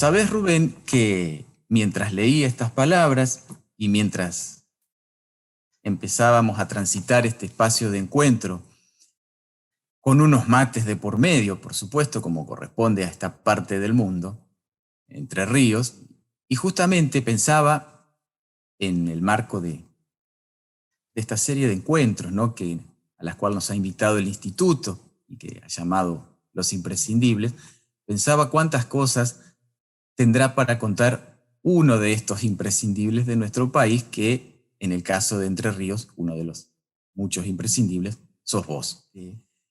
Sabés, Rubén, que mientras leía estas palabras y mientras empezábamos a transitar este espacio de encuentro, con unos mates de por medio, por supuesto, como corresponde a esta parte del mundo, Entre Ríos, y justamente pensaba en el marco de esta serie de encuentros, ¿no? A las cuales nos ha invitado el Instituto y que ha llamado Los Imprescindibles, pensaba cuántas cosas tendrá para contar uno de estos imprescindibles de nuestro país, que en el caso de Entre Ríos, uno de los muchos imprescindibles, sos vos.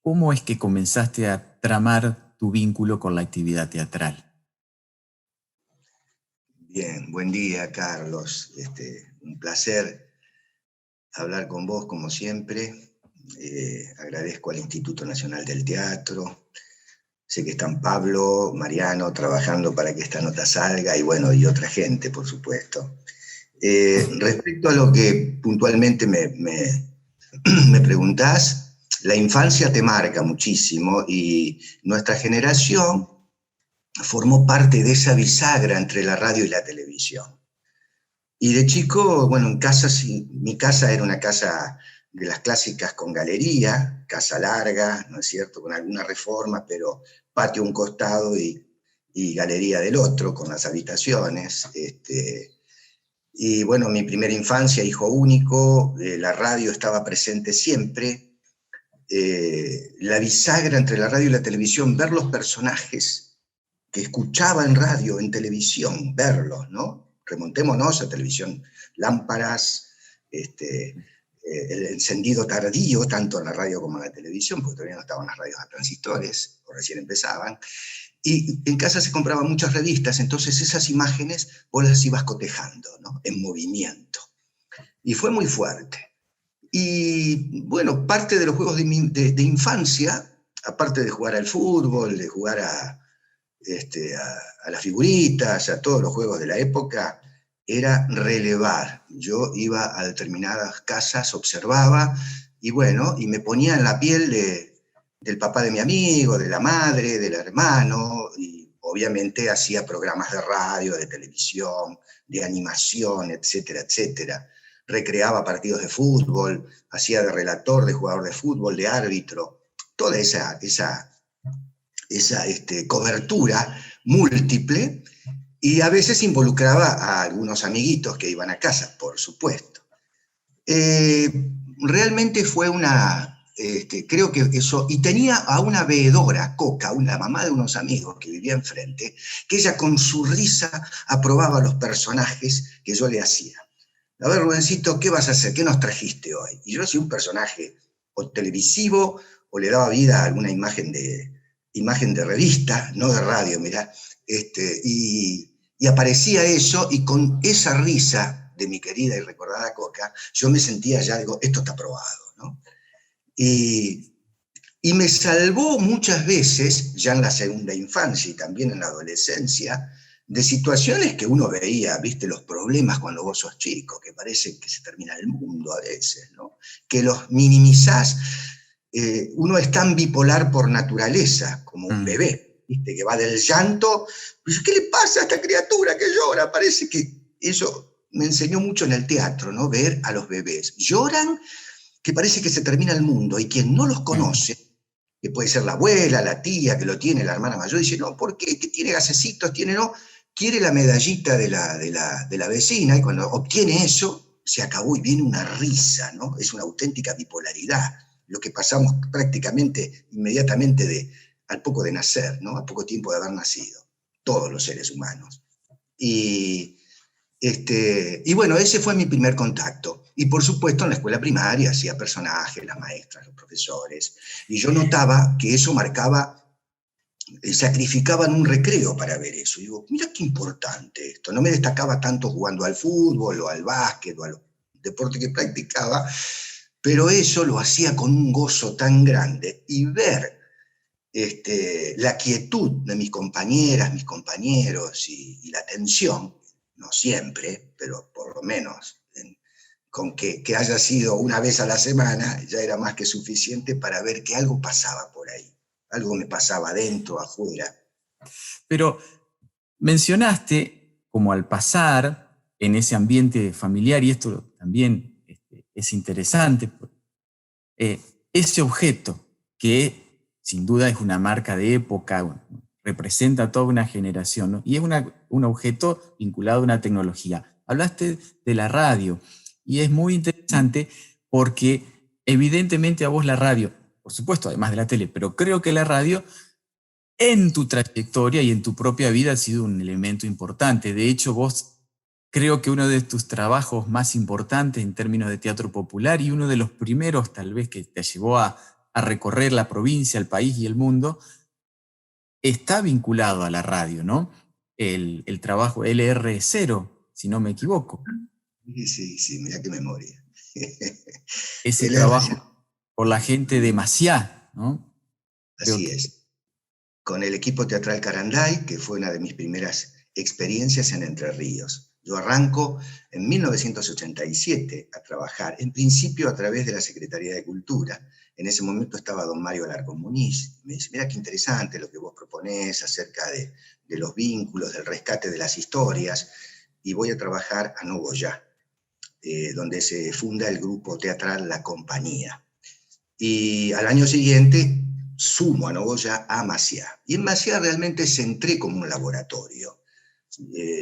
¿Cómo es que comenzaste a tramar tu vínculo con la actividad teatral? Bien, buen día, Carlos. Un placer hablar con vos, como siempre. Agradezco al Instituto Nacional del Teatro. Sé que están Pablo, Mariano, trabajando para que esta nota salga, y bueno, y otra gente, por supuesto. Respecto a lo que puntualmente me preguntás, la infancia te marca muchísimo y nuestra generación formó parte de esa bisagra entre la radio y la televisión. Y de chico, bueno, en casa, sí, mi casa era una casa de las clásicas con galería, casa larga, ¿no es cierto?, con alguna reforma, pero patio un costado y galería del otro, con las habitaciones. Y bueno, mi primera infancia, hijo único, la radio estaba presente siempre. La bisagra entre la radio y la televisión, ver los personajes que escuchaba en radio, en televisión, verlos, ¿no? Remontémonos a televisión, lámparas, el encendido tardío, tanto en la radio como en la televisión, porque todavía no estaban las radios a transistores, o recién empezaban, y en casa se compraban muchas revistas, entonces esas imágenes vos las ibas cotejando, ¿no?, en movimiento. Y fue muy fuerte. Y bueno, parte de los juegos de infancia, aparte de jugar al fútbol, de jugar a las figuritas, a todos los juegos de la época, era relevar. Yo iba a determinadas casas, observaba, y bueno, y me ponía en la piel del papá de mi amigo, de la madre, del hermano, y obviamente hacía programas de radio, de televisión, de animación, etcétera, etcétera. Recreaba partidos de fútbol, hacía de relator, de jugador de fútbol, de árbitro, toda esa cobertura múltiple, y a veces involucraba a algunos amiguitos que iban a casa, por supuesto. Realmente fue creo que eso, y tenía a una veedora, Coca, la mamá de unos amigos que vivía enfrente, que ella con su risa aprobaba los personajes que yo le hacía. A ver, Rubencito, ¿qué vas a hacer? ¿Qué nos trajiste hoy? Y yo hacía un personaje o televisivo, o le daba vida a alguna imagen de revista, no de radio, mirá, y aparecía eso, y con esa risa de mi querida y recordada Coca, yo me sentía ya, digo, esto está probado, ¿no? Y me salvó muchas veces, ya en la segunda infancia y también en la adolescencia, de situaciones que uno veía, viste, los problemas cuando vos sos chico, que parece que se termina el mundo a veces, ¿no?, que los minimizás. Uno es tan bipolar por naturaleza, como un bebé, ¿viste?, que va del llanto. ¿Qué le pasa a esta criatura que llora? Parece que eso me enseñó mucho en el teatro, ¿no?, ver a los bebés. Lloran, que parece que se termina el mundo, y quien no los conoce, que puede ser la abuela, la tía que lo tiene, la hermana mayor, dice, no, ¿por qué? ¿Qué tiene gasecitos? ¿Tiene no? Quiere la medallita de la vecina, y cuando obtiene eso, se acabó y viene una risa, ¿no? Es una auténtica bipolaridad, lo que pasamos prácticamente inmediatamente al poco de nacer, ¿no?, al poco tiempo de haber nacido, todos los seres humanos. Y bueno, ese fue mi primer contacto. Y por supuesto en la escuela primaria hacía personajes, las maestras, los profesores, y yo notaba que eso marcaba, sacrificaban un recreo para ver eso. Y digo, mira qué importante esto. No me destacaba tanto jugando al fútbol o al básquet o al deporte que practicaba, pero eso lo hacía con un gozo tan grande. Y ver la quietud de mis compañeras, mis compañeros, y la tensión, no siempre, pero por lo menos con que haya sido una vez a la semana, ya era más que suficiente para ver que algo pasaba por ahí. Algo me pasaba adentro, afuera. Pero mencionaste como al pasar en ese ambiente familiar, y esto también es interesante, ese objeto que sin duda es una marca de época, representa toda una generación, ¿no? Y es un objeto vinculado a una tecnología. Hablaste de la radio y es muy interesante porque evidentemente a vos la radio, por supuesto, además de la tele, pero creo que la radio en tu trayectoria y en tu propia vida ha sido un elemento importante. De hecho, vos creo que uno de tus trabajos más importantes en términos de teatro popular y uno de los primeros tal vez que te llevó a recorrer la provincia, el país y el mundo, está vinculado a la radio, ¿no? El trabajo LR0, si no me equivoco. Sí, sí, mira qué memoria. Ese El R0, trabajo por la gente de Maciá, ¿no? Creo así que es. Con el equipo teatral Caranday, que fue una de mis primeras experiencias en Entre Ríos. Yo arranco en 1987 a trabajar, en principio a través de la Secretaría de Cultura. En ese momento estaba don Mario Alarcón Muniz. Me dice, mira qué interesante lo que vos proponés acerca de los vínculos, del rescate de las historias, y voy a trabajar a Nogoyá, donde se funda el grupo teatral La Compañía. Y al año siguiente sumo a Nogoyá a Maciá. Y en Maciá realmente se entré como un laboratorio.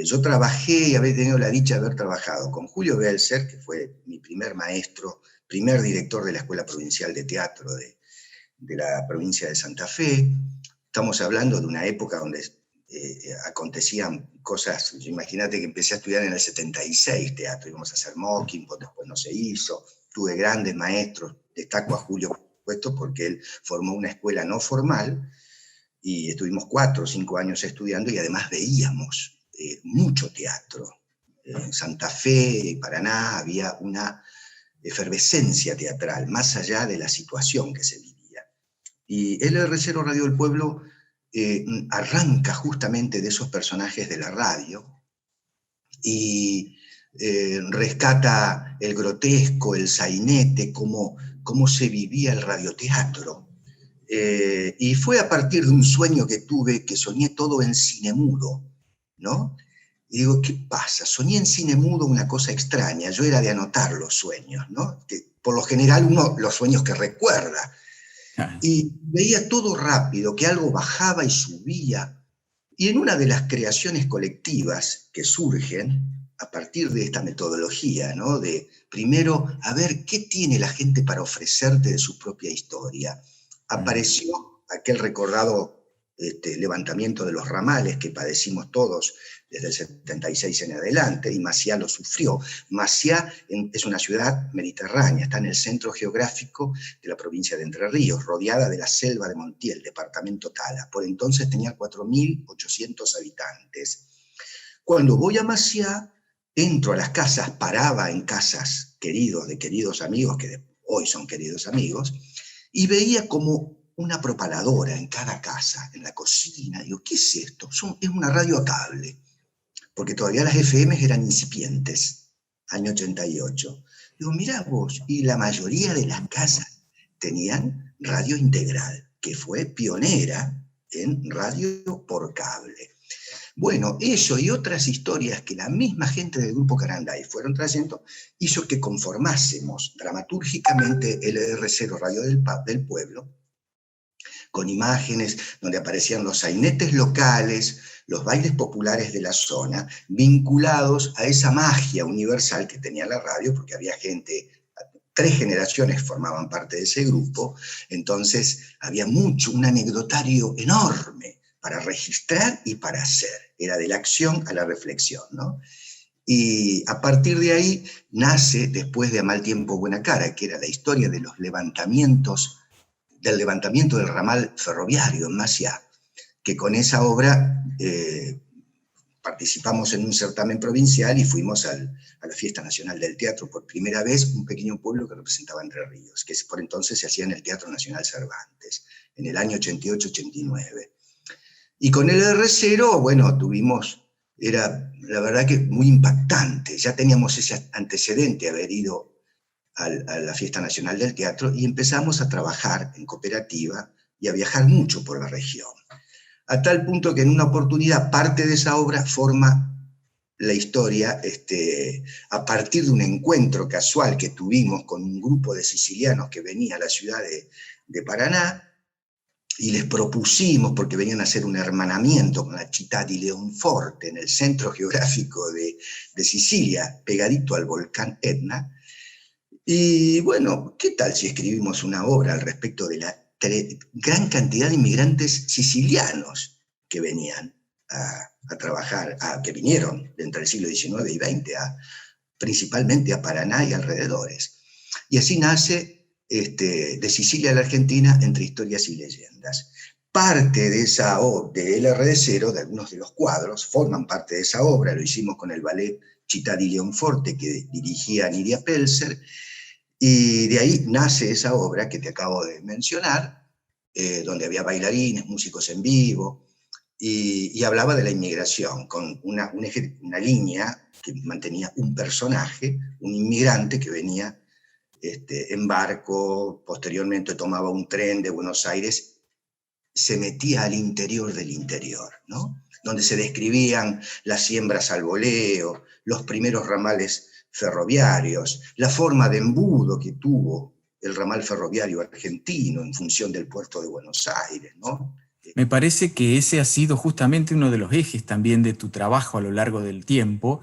Yo trabajé y haber tenido la dicha de haber trabajado con Julio Belzer, que fue mi primer maestro, primer director de la Escuela Provincial de Teatro de la provincia de Santa Fe. Estamos hablando de una época donde acontecían cosas. Imagínate que empecé a estudiar en el 76 teatro, íbamos a hacer Mockingbird, después no se hizo. Tuve grandes maestros, destaco a Julio, por supuesto, porque él formó una escuela no formal y estuvimos 4 o 5 años estudiando y además veíamos mucho teatro. En Santa Fe, Paraná, había una efervescencia teatral, más allá de la situación que se vivía. Y LR0 Radio del Pueblo arranca justamente de esos personajes de la radio y rescata el grotesco, el sainete, cómo se vivía el radioteatro. Y fue a partir de un sueño que tuve, que soñé todo en cine mudo, ¿no? Y digo, ¿qué pasa? Soñé en cine mudo una cosa extraña. Yo era de anotar los sueños, ¿no? Que por lo general uno los sueños que recuerda. Y veía todo rápido, que algo bajaba y subía. Y en una de las creaciones colectivas que surgen a partir de esta metodología, ¿no? De primero, a ver qué tiene la gente para ofrecerte de su propia historia. Apareció aquel recordado levantamiento de los ramales que padecimos todos desde el 76 en adelante, y Maciá lo sufrió. Maciá es una ciudad mediterránea, está en el centro geográfico de la provincia de Entre Ríos, rodeada de la selva de Montiel, departamento Tala. Por entonces tenía 4.800 habitantes. Cuando voy a Maciá, entro a las casas, paraba en casas de queridos amigos, que hoy son queridos amigos, y veía como una propaladora en cada casa, en la cocina. Digo, ¿qué es esto? Es una radio a cable, porque todavía las FM eran incipientes, año 88. Digo, mirá vos, y la mayoría de las casas tenían radio integral, que fue pionera en radio por cable. Bueno, eso y otras historias que la misma gente del Grupo Caranday fueron trayendo hizo que conformásemos dramatúrgicamente el LR0 Radio del Pueblo, con imágenes donde aparecían los sainetes locales, los bailes populares de la zona, vinculados a esa magia universal que tenía la radio, porque había gente, 3 generaciones formaban parte de ese grupo, entonces había un anecdotario enorme para registrar y para hacer. Era de la acción a la reflexión, ¿no? Y a partir de ahí nace, después de A Mal Tiempo Buena Cara, que era la historia de los del levantamiento del ramal ferroviario en Maciá, que con esa obra participamos en un certamen provincial y fuimos a la Fiesta Nacional del Teatro por primera vez, un pequeño pueblo que representaba Entre Ríos, que por entonces se hacía en el Teatro Nacional Cervantes, en el año 88-89. Y con el R0, bueno, era la verdad que muy impactante. Ya teníamos ese antecedente de haber ido a la Fiesta Nacional del Teatro y empezamos a trabajar en cooperativa y a viajar mucho por la región. a tal punto que en una oportunidad parte de esa obra forma la historia a partir de un encuentro casual que tuvimos con un grupo de sicilianos que venía a la ciudad de Paraná, y les propusimos, porque venían a hacer un hermanamiento con la Città di Leonforte, en el centro geográfico de Sicilia, pegadito al volcán Etna. Y bueno, ¿qué tal si escribimos una obra al respecto de la gran cantidad de inmigrantes sicilianos que venían a trabajar, que vinieron entre el siglo XIX y XX, principalmente a Paraná y alrededores? Y así nace de Sicilia a la Argentina, entre historias y leyendas. Parte de esa obra, de LR0, de algunos de los cuadros, forman parte de esa obra. Lo hicimos con el ballet Città di Leonforte, que dirigía Nidia Pelser, y de ahí nace esa obra que te acabo de mencionar, donde había bailarines, músicos en vivo, y hablaba de la inmigración, con una línea que mantenía un personaje, un inmigrante que venía en barco, posteriormente tomaba un tren de Buenos Aires, se metía al interior del interior, ¿no? Donde se describían las siembras al voleo, los primeros ramales ferroviarios, la forma de embudo que tuvo el ramal ferroviario argentino en función del puerto de Buenos Aires, ¿no? Me parece que ese ha sido justamente uno de los ejes también de tu trabajo a lo largo del tiempo,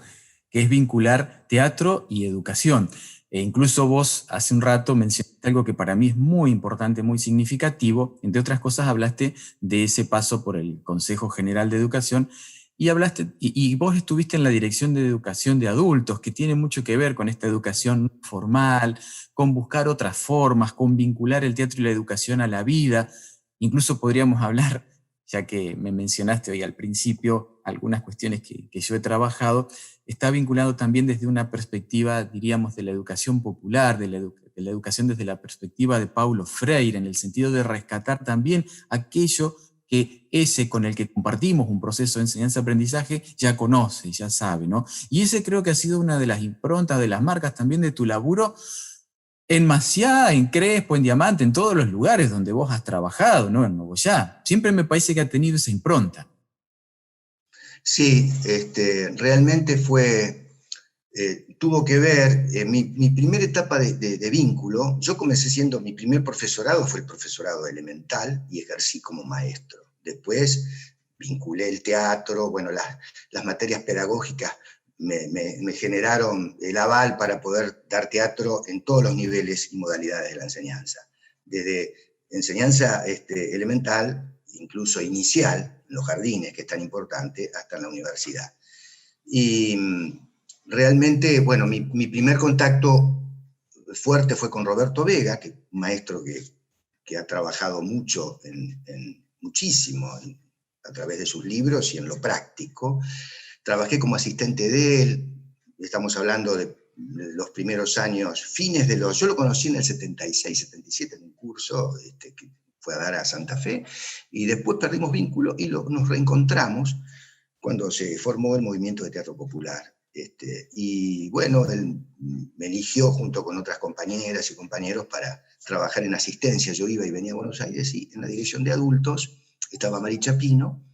que es vincular teatro y educación. E incluso vos hace un rato mencionaste algo que para mí es muy importante, muy significativo. Entre otras cosas, hablaste de ese paso por el Consejo General de Educación y hablaste, y vos estuviste en la Dirección de Educación de Adultos, que tiene mucho que ver con esta educación formal, con buscar otras formas, con vincular el teatro y la educación a la vida. Incluso podríamos hablar, ya que me mencionaste hoy al principio algunas cuestiones que yo he trabajado, está vinculado también desde una perspectiva, diríamos, de la educación popular, de la educación desde la perspectiva de Paulo Freire, en el sentido de rescatar también aquello que ese con el que compartimos un proceso de enseñanza-aprendizaje ya conoce, ya sabe, ¿no? Y ese creo que ha sido una de las improntas, de las marcas también de tu laburo, en Maciá, en Crespo, en Diamante, en todos los lugares donde vos has trabajado, ¿no? En Nogoyá. Siempre me parece que ha tenido esa impronta. Sí, realmente tuvo que ver, mi primera etapa de vínculo. Yo comencé siendo, mi primer profesorado fue el profesorado elemental y ejercí como maestro. Después vinculé el teatro, bueno, las materias pedagógicas me generaron el aval para poder dar teatro en todos los niveles y modalidades de la enseñanza. Desde enseñanza elemental, incluso inicial, en los jardines, que es tan importante, hasta en la universidad. Y realmente, bueno, mi primer contacto fuerte fue con Roberto Vega, que un maestro que ha trabajado mucho, muchísimo, a través de sus libros y en lo práctico. Trabajé como asistente de él, estamos hablando de los primeros años, yo lo conocí en el 76, 77, en un curso que fue a dar a Santa Fe, y después perdimos vínculo y nos reencontramos cuando se formó el movimiento de teatro popular. Y bueno, él me eligió junto con otras compañeras y compañeros para trabajar en asistencia. Yo iba y venía a Buenos Aires, y en la dirección de adultos estaba Mari Chapino.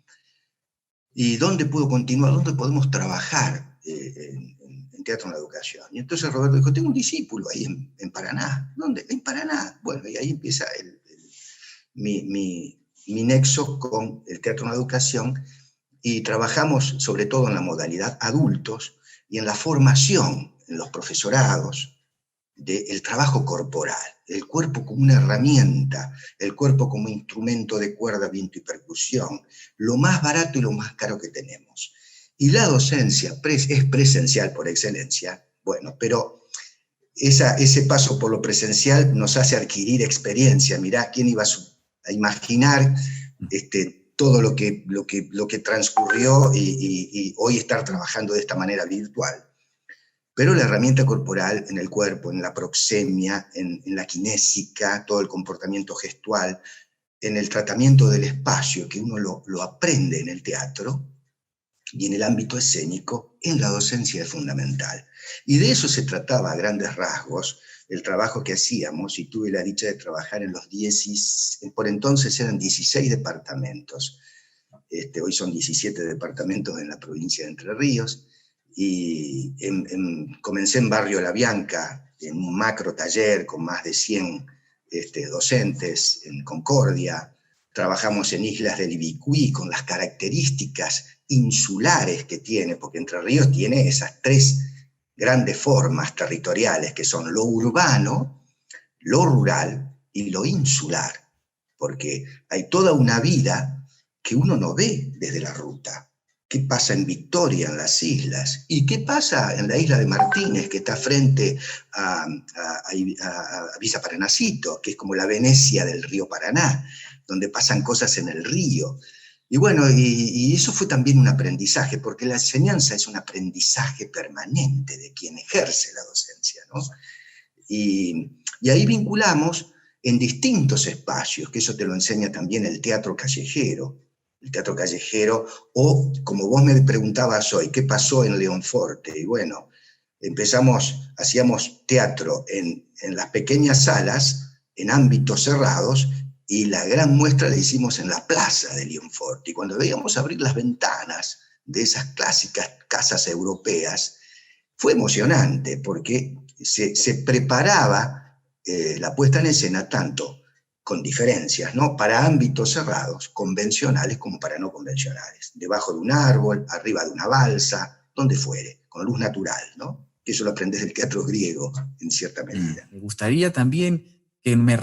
¿Y dónde puedo continuar? ¿Dónde podemos trabajar en teatro en la educación? Y entonces Roberto dijo, tengo un discípulo ahí en Paraná. ¿Dónde? En Paraná. Bueno, y ahí empieza mi nexo con el teatro en la educación, y trabajamos sobre todo en la modalidad adultos y en la formación en los profesorados del trabajo corporal, el cuerpo como una herramienta, el cuerpo como instrumento de cuerda, viento y percusión, lo más barato y lo más caro que tenemos. Y la docencia es presencial por excelencia, bueno, pero ese paso por lo presencial nos hace adquirir experiencia. Mirá, ¿quién iba a imaginar todo lo que transcurrió y hoy estar trabajando de esta manera virtual? Pero la herramienta corporal en el cuerpo, en la proxemia, en la kinésica, todo el comportamiento gestual, en el tratamiento del espacio, que uno lo aprende en el teatro, y en el ámbito escénico, en la docencia es fundamental. Y de eso se trataba a grandes rasgos el trabajo que hacíamos, y tuve la dicha de trabajar en por entonces eran 16 departamentos, hoy son 17 departamentos en la provincia de Entre Ríos, y comencé en Barrio La Bianca, en un macro taller con más de 100 docentes en Concordia. Trabajamos en Islas del Ibicuí con las características insulares que tiene, porque Entre Ríos tiene esas tres grandes formas territoriales, que son lo urbano, lo rural y lo insular, porque hay toda una vida que uno no ve desde la ruta. ¿Qué pasa en Victoria, en las islas? ¿Y qué pasa en la isla de Martínez, que está frente a Villa Paranacito, que es como la Venecia del río Paraná, donde pasan cosas en el río? Y bueno, y eso fue también un aprendizaje, porque la enseñanza es un aprendizaje permanente de quien ejerce la docencia, ¿no? Y ahí vinculamos en distintos espacios, que eso te lo enseña también el teatro callejero, o como vos me preguntabas hoy, ¿qué pasó en Leonforte? Y bueno, hacíamos teatro en las pequeñas salas, en ámbitos cerrados, y la gran muestra la hicimos en la plaza de Leonforte. Y cuando veíamos abrir las ventanas de esas clásicas casas europeas, fue emocionante, porque se preparaba la puesta en escena tanto con diferencias, ¿no? Para ámbitos cerrados, convencionales como para no convencionales, debajo de un árbol, arriba de una balsa, donde fuere, con luz natural, ¿no? Que eso lo aprendes del teatro griego, en cierta medida. Me gustaría también que nos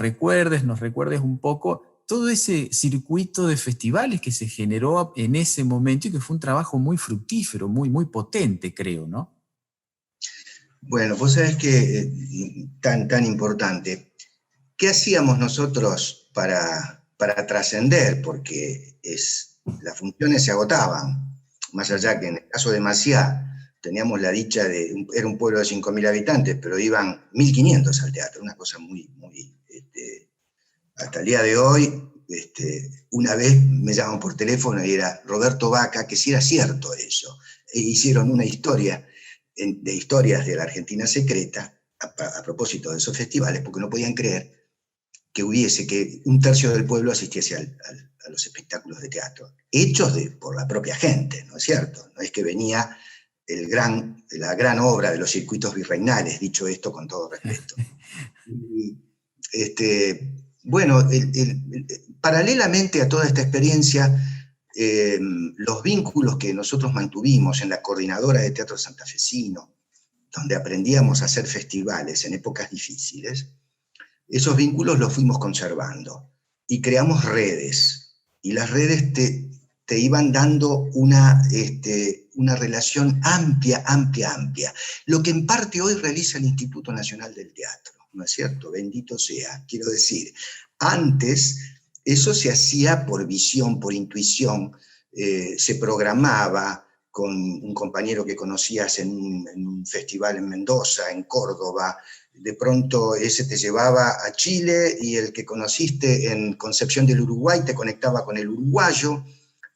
recuerdes un poco todo ese circuito de festivales que se generó en ese momento y que fue un trabajo muy fructífero, muy, muy potente, creo, ¿no? Bueno, vos sabés que tan importante. ¿Qué hacíamos nosotros para trascender? Porque las funciones se agotaban, más allá que en el caso de Maciá teníamos la dicha era un pueblo de 5.000 habitantes, pero iban 1.500 al teatro, una cosa muy, hasta el día de hoy, una vez me llaman por teléfono y era Roberto Vaca, que sí era cierto eso, hicieron una historia de historias de la Argentina secreta, a propósito de esos festivales, porque no podían creer que un tercio del pueblo asistiese a los espectáculos de teatro, hechos por la propia gente, ¿no es cierto? No es que venía la gran obra de los circuitos virreinales, dicho esto con todo respeto. Y, bueno, paralelamente a toda esta experiencia, los vínculos que nosotros mantuvimos en la Coordinadora de Teatro Santafesino, donde aprendíamos a hacer festivales en épocas difíciles, esos vínculos los fuimos conservando y creamos redes, y las redes te iban dando una relación amplia, lo que en parte hoy realiza el Instituto Nacional del Teatro, ¿no es cierto? Bendito sea, quiero decir, antes eso se hacía por visión, por intuición, se programaba con un compañero que conocías en un festival en Mendoza, en Córdoba. De pronto ese te llevaba a Chile y el que conociste en Concepción del Uruguay te conectaba con el uruguayo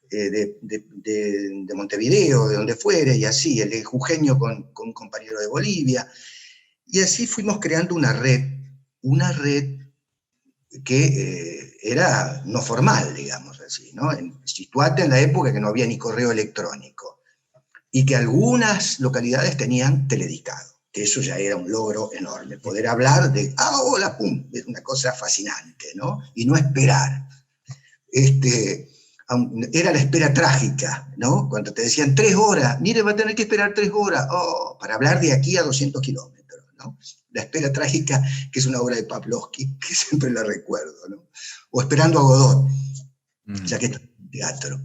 de Montevideo, de donde fuere, y así, el jujeño con un compañero de Bolivia. Y así fuimos creando una red que era no formal, digamos así, ¿no? Situate en la época que no había ni correo electrónico, y que algunas localidades tenían teledictado, que eso ya era un logro enorme, poder hablar de, hola, pum, es una cosa fascinante, ¿no? Y no esperar. Era la espera trágica, ¿no? Cuando te decían 3 horas, mire, va a tener que esperar 3 horas, para hablar de aquí a 200 kilómetros, ¿no? La espera trágica, que es una obra de Pavlovsky, que siempre la recuerdo, ¿no? O Esperando a Godot, ya que está en teatro.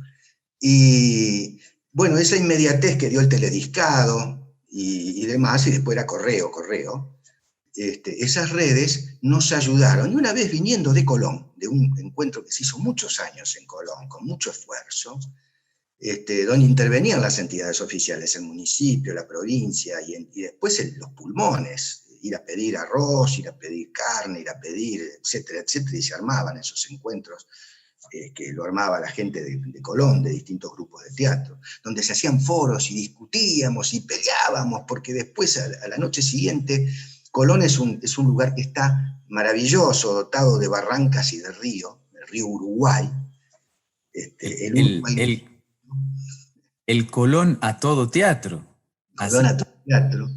Y bueno, esa inmediatez que dio el telediscado y demás, y después era correo, esas redes nos ayudaron. Y una vez viniendo de Colón, de un encuentro que se hizo muchos años en Colón, con mucho esfuerzo, donde intervenían las entidades oficiales, el municipio, la provincia, y después los pulmones, ir a pedir arroz, ir a pedir carne, ir a pedir, etcétera, etcétera, y se armaban esos encuentros que lo armaba la gente de Colón, de distintos grupos de teatro, donde se hacían foros y discutíamos y peleábamos, porque después, a la noche siguiente, Colón es un lugar que está maravilloso, dotado de barrancas y de río, el río Uruguay, El Uruguay. El Colón a todo teatro. Colón a todo teatro.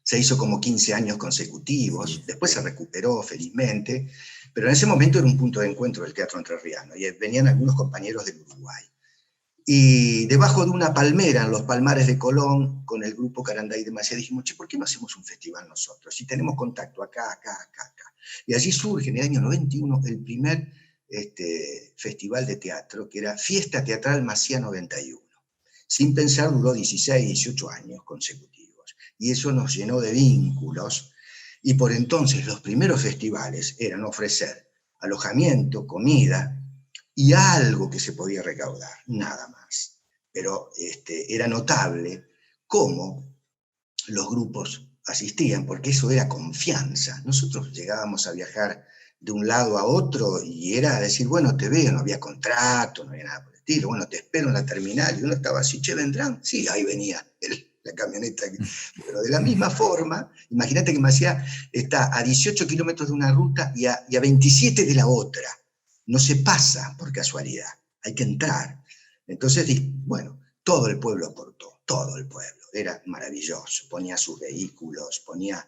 Se hizo como 15 años consecutivos, sí. Después se recuperó felizmente, pero en ese momento era un punto de encuentro del teatro entrerriano, y venían algunos compañeros del Uruguay. Y debajo de una palmera, en los Palmares de Colón, con el grupo Caranday de Maciá, dijimos, che, ¿por qué no hacemos un festival nosotros? Si tenemos contacto acá. Y allí surge en el año 91 el primer festival de teatro, que era Fiesta Teatral Maciá 91. Sin pensar, duró 16, 18 años consecutivos. Y eso nos llenó de vínculos. Y por entonces los primeros festivales eran ofrecer alojamiento, comida, y algo que se podía recaudar, nada más. Pero era notable cómo los grupos asistían, porque eso era confianza. Nosotros llegábamos a viajar de un lado a otro y era decir, bueno, te veo, no había contrato, no había nada por el estilo, bueno, te espero en la terminal, y uno estaba así, che, ¿vendrán? Sí, ahí venía la camioneta. Pero de la misma forma, imagínate que Maciá está a 18 kilómetros de una ruta y a 27 de la otra. No se pasa por casualidad, hay que entrar. Entonces, bueno, todo el pueblo aportó, todo el pueblo, era maravilloso, ponía sus vehículos, ponía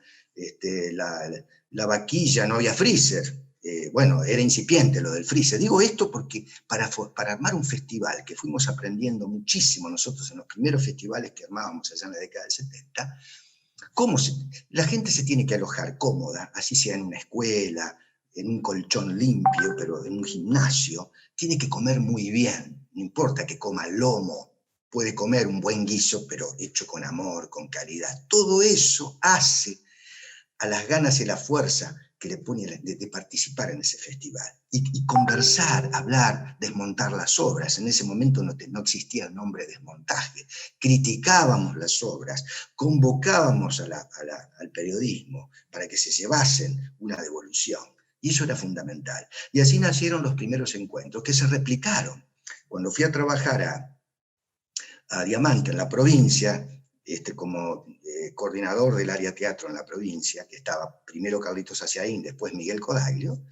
la vaquilla, no había freezer, bueno, era incipiente lo del freezer. Digo esto porque para armar un festival, que fuimos aprendiendo muchísimo nosotros en los primeros festivales que armábamos allá en la década del 70, la gente se tiene que alojar cómoda, así sea en una escuela, en un colchón limpio, pero en un gimnasio, tiene que comer muy bien, no importa que coma lomo, puede comer un buen guiso, pero hecho con amor, con calidad. Todo eso hace a las ganas y la fuerza que le pone de participar en ese festival. Y conversar, hablar, desmontar las obras. En ese momento no existía el nombre desmontaje. Criticábamos las obras, convocábamos al periodismo para que se llevasen una devolución. Y eso era fundamental. Y así nacieron los primeros encuentros, que se replicaron. Cuando fui a trabajar a Diamante, en la provincia, como coordinador del área teatro en la provincia, que estaba primero Carlitos Aciaín, después Miguel Codaglio,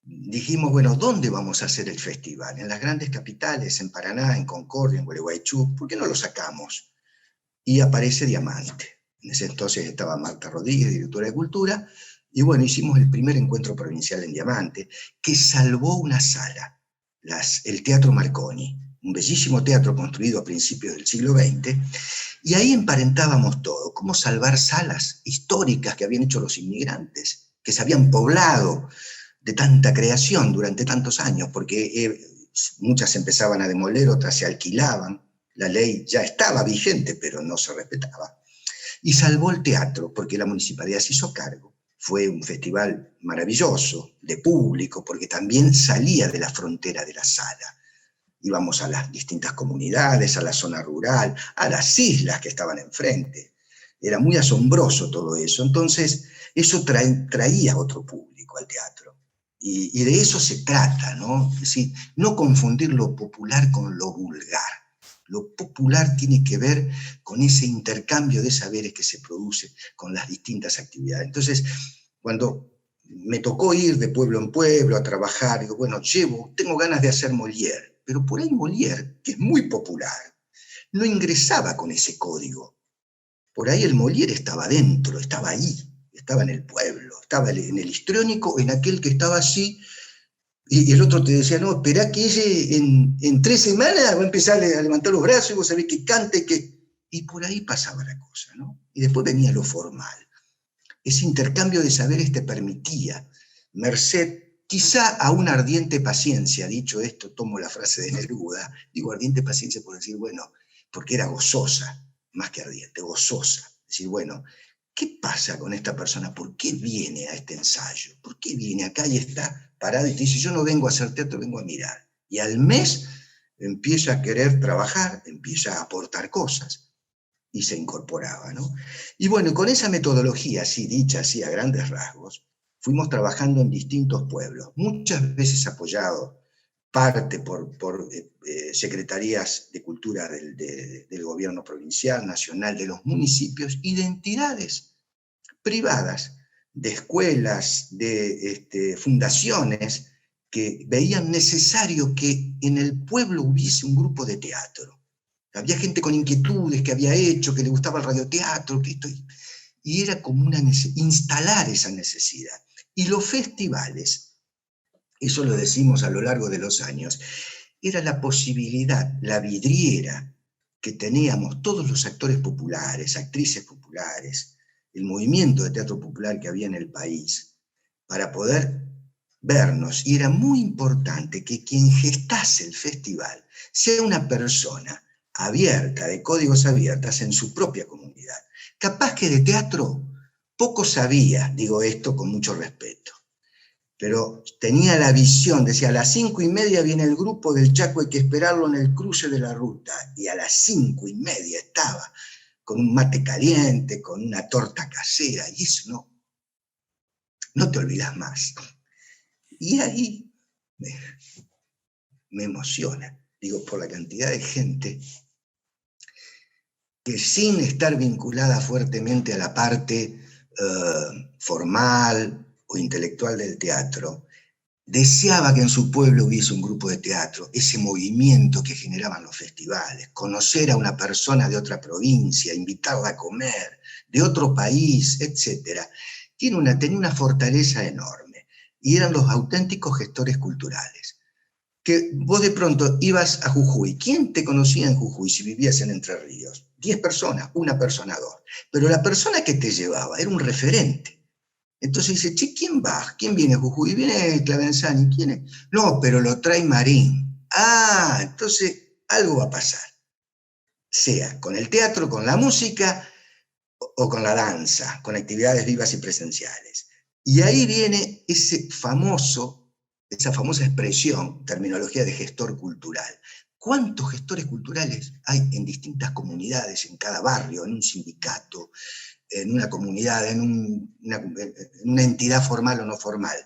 dijimos, bueno, ¿dónde vamos a hacer el festival? En las grandes capitales, en Paraná, en Concordia, en Gualeguaychú, ¿por qué no lo sacamos? Y aparece Diamante. En ese entonces estaba Marta Rodríguez, directora de Cultura, y bueno, hicimos el primer encuentro provincial en Diamante, que salvó una sala, el Teatro Marconi, un bellísimo teatro construido a principios del siglo XX, y ahí emparentábamos todo, cómo salvar salas históricas que habían hecho los inmigrantes, que se habían poblado de tanta creación durante tantos años, porque muchas se empezaban a demoler, otras se alquilaban, la ley ya estaba vigente, pero no se respetaba. Y salvó el teatro, porque la municipalidad se hizo cargo. Fue un festival maravilloso, de público, porque también salía de la frontera de la sala. Íbamos a las distintas comunidades, a la zona rural, a las islas que estaban enfrente. Era muy asombroso todo eso. Entonces, eso traía otro público al teatro. Y de eso se trata, ¿no? Es decir, no confundir lo popular con lo vulgar. Lo popular tiene que ver con ese intercambio de saberes que se produce con las distintas actividades. Entonces, cuando me tocó ir de pueblo en pueblo a trabajar, digo, bueno, tengo ganas de hacer Molière, pero por ahí Molière, que es muy popular, no ingresaba con ese código. Por ahí el Molière estaba dentro, estaba ahí, estaba en el pueblo, estaba en el histriónico, en aquel que estaba así, y el otro te decía, no, esperá que ella en 3 semanas va a empezar a levantar los brazos y vos sabés que cante, y por ahí pasaba la cosa, ¿no? Y después venía lo formal. Ese intercambio de saberes te permitía, merced quizá a una ardiente paciencia, dicho esto, tomo la frase de Neruda, digo ardiente paciencia por decir, bueno, porque era gozosa, más que ardiente, gozosa. Decir, bueno, ¿qué pasa con esta persona? ¿Por qué viene a este ensayo? ¿Por qué viene acá y está parado y te dice, yo no vengo a hacer teatro, vengo a mirar? Y al mes empieza a querer trabajar, empieza a aportar cosas. Y se incorporaba, ¿no? Y bueno, con esa metodología, así dicha, así a grandes rasgos, fuimos trabajando en distintos pueblos, muchas veces apoyado parte por secretarías de cultura del gobierno provincial, nacional, de los municipios y de entidades privadas, de escuelas, de fundaciones, que veían necesario que en el pueblo hubiese un grupo de teatro. Había gente con inquietudes que había hecho, que le gustaba el radioteatro, y era como instalar esa necesidad. Y los festivales, eso lo decimos a lo largo de los años, era la posibilidad, la vidriera que teníamos todos los actores populares, actrices populares, el movimiento de teatro popular que había en el país, para poder vernos. Y era muy importante que quien gestase el festival sea una persona abierta, de códigos abiertas en su propia comunidad. Capaz que de teatro poco sabía, digo esto con mucho respeto, pero tenía la visión, decía, a las 5:30 viene el grupo del Chaco, hay que esperarlo en el cruce de la ruta, y a las 5:30 estaba con un mate caliente, con una torta casera, y eso no te olvidas más. Y ahí me emociona, digo, por la cantidad de gente que sin estar vinculada fuertemente a la parte formal o intelectual del teatro, deseaba que en su pueblo hubiese un grupo de teatro, ese movimiento que generaban los festivales, conocer a una persona de otra provincia, invitarla a comer, de otro país, etc. Tenía una fortaleza enorme, y eran los auténticos gestores culturales. Que vos de pronto ibas a Jujuy. ¿Quién te conocía en Jujuy si vivías en Entre Ríos? 10 personas, una persona, dos. Pero la persona que te llevaba era un referente. Entonces dice, che, ¿quién va? ¿Quién viene a Jujuy? Viene Clavenzani. ¿Quién es? No, pero lo trae Marín. Ah, entonces algo va a pasar. Sea con el teatro, con la música o con la danza, con actividades vivas y presenciales. Y ahí viene esa famosa expresión, terminología de gestor cultural. ¿Cuántos gestores culturales hay en distintas comunidades, en cada barrio, en un sindicato, en una comunidad, en una entidad formal o no formal?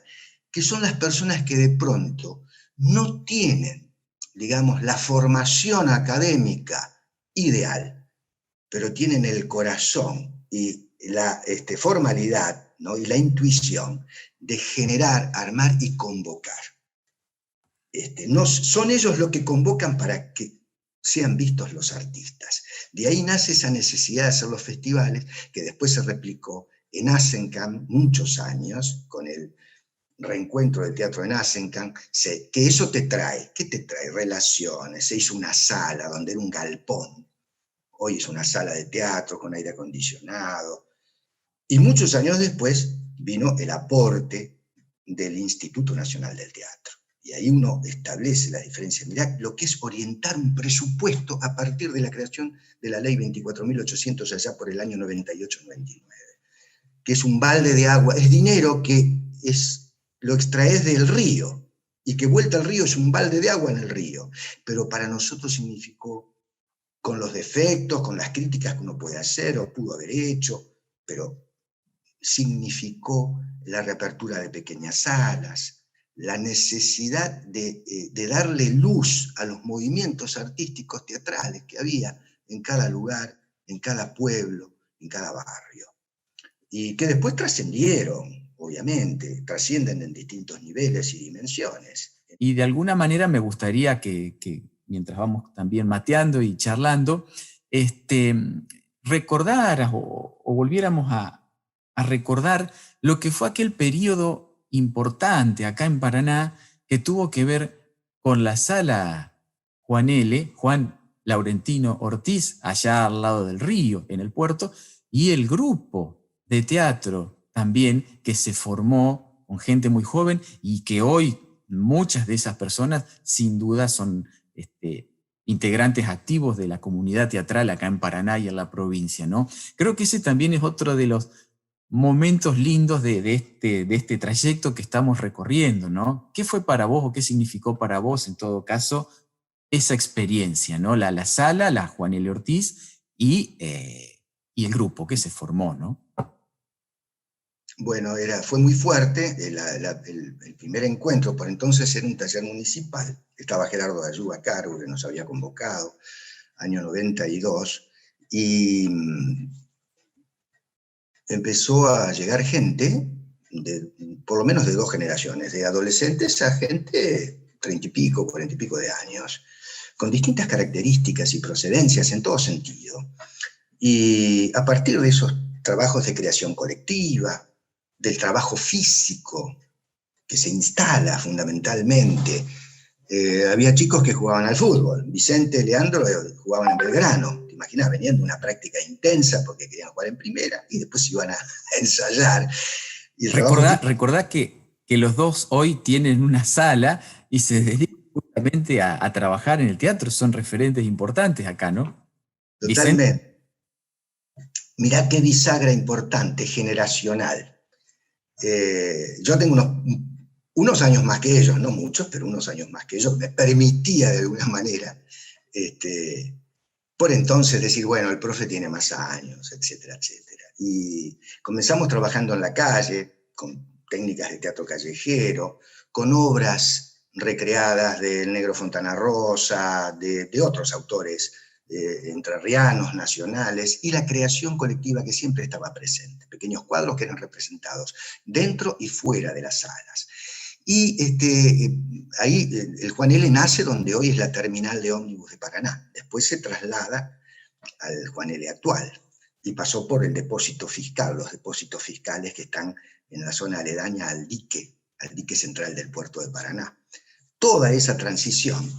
Que son las personas que de pronto no tienen, digamos, la formación académica ideal, pero tienen el corazón y la formalidad, ¿no? Y la intuición de generar, armar y convocar. Son ellos los que convocan para que sean vistos los artistas. De ahí nace esa necesidad de hacer los festivales, que después se replicó en Asencan muchos años, con el reencuentro del teatro en Asencan, que eso te trae, ¿qué te trae? Relaciones. Se hizo una sala donde era un galpón. Hoy es una sala de teatro con aire acondicionado. Y muchos años después vino el aporte del Instituto Nacional del Teatro. Y ahí uno establece la diferencia. Mirá lo que es orientar un presupuesto a partir de la creación de la ley 24.800 allá por el año 98-99, que es un balde de agua, es dinero que lo extraes del río, y que vuelta al río es un balde de agua en el río. Pero para nosotros significó, con los defectos, con las críticas que uno puede hacer o pudo haber hecho, pero significó la reapertura de pequeñas salas, la necesidad de darle luz a los movimientos artísticos teatrales que había en cada lugar, en cada pueblo, en cada barrio. Y que después trascendieron, obviamente, trascienden en distintos niveles y dimensiones. Y de alguna manera me gustaría que mientras vamos también mateando y charlando, recordaras o volviéramos a recordar lo que fue aquel periodo importante acá en Paraná que tuvo que ver con la sala Juan Laurentino Ortiz, allá al lado del río, en el puerto, y el grupo de teatro también que se formó con gente muy joven y que hoy muchas de esas personas sin duda son integrantes activos de la comunidad teatral acá en Paraná y en la provincia, ¿no? Creo que ese también es otro de los momentos lindos de este trayecto que estamos recorriendo, ¿no? ¿Qué fue para vos o qué significó para vos, en todo caso, esa experiencia, ¿no? La sala, la Juan L. Ortiz y el grupo que se formó, ¿no? Bueno, fue muy fuerte. El primer encuentro, por entonces era un taller municipal. Estaba Gerardo Ayú a cargo, que nos había convocado, año 92, y empezó a llegar gente de por lo menos de 2 generaciones, de adolescentes a gente 30 y pico, 40 y pico de años, con distintas características y procedencias en todo sentido. Y a partir de esos trabajos de creación colectiva, del trabajo físico que se instala fundamentalmente, había chicos que jugaban al fútbol. Vicente, Leandro jugaban en Belgrano. Te imaginas, venían de una práctica intensa porque querían jugar en primera y después iban a ensayar. Y el Recordá que los dos hoy tienen una sala y se dedican justamente a trabajar en el teatro. Son referentes importantes acá, ¿no? Totalmente. Vicente. Mirá qué bisagra importante, generacional. Yo tengo unos años más que ellos, no muchos, pero unos años más que ellos, me permitía de alguna manera, por entonces decir, bueno, el profe tiene más años, etcétera, etcétera. Y comenzamos trabajando en la calle, con técnicas de teatro callejero, con obras recreadas del Negro Fontana Rosa, de otros autores entrerrianos, nacionales, y la creación colectiva que siempre estaba presente, pequeños cuadros que eran representados dentro y fuera de las salas. Y ahí el Juan L. nace donde hoy es la terminal de ómnibus de Paraná. Después se traslada al Juan L. actual y pasó por el depósito fiscal, los depósitos fiscales que están en la zona aledaña al dique central del puerto de Paraná. Toda esa transición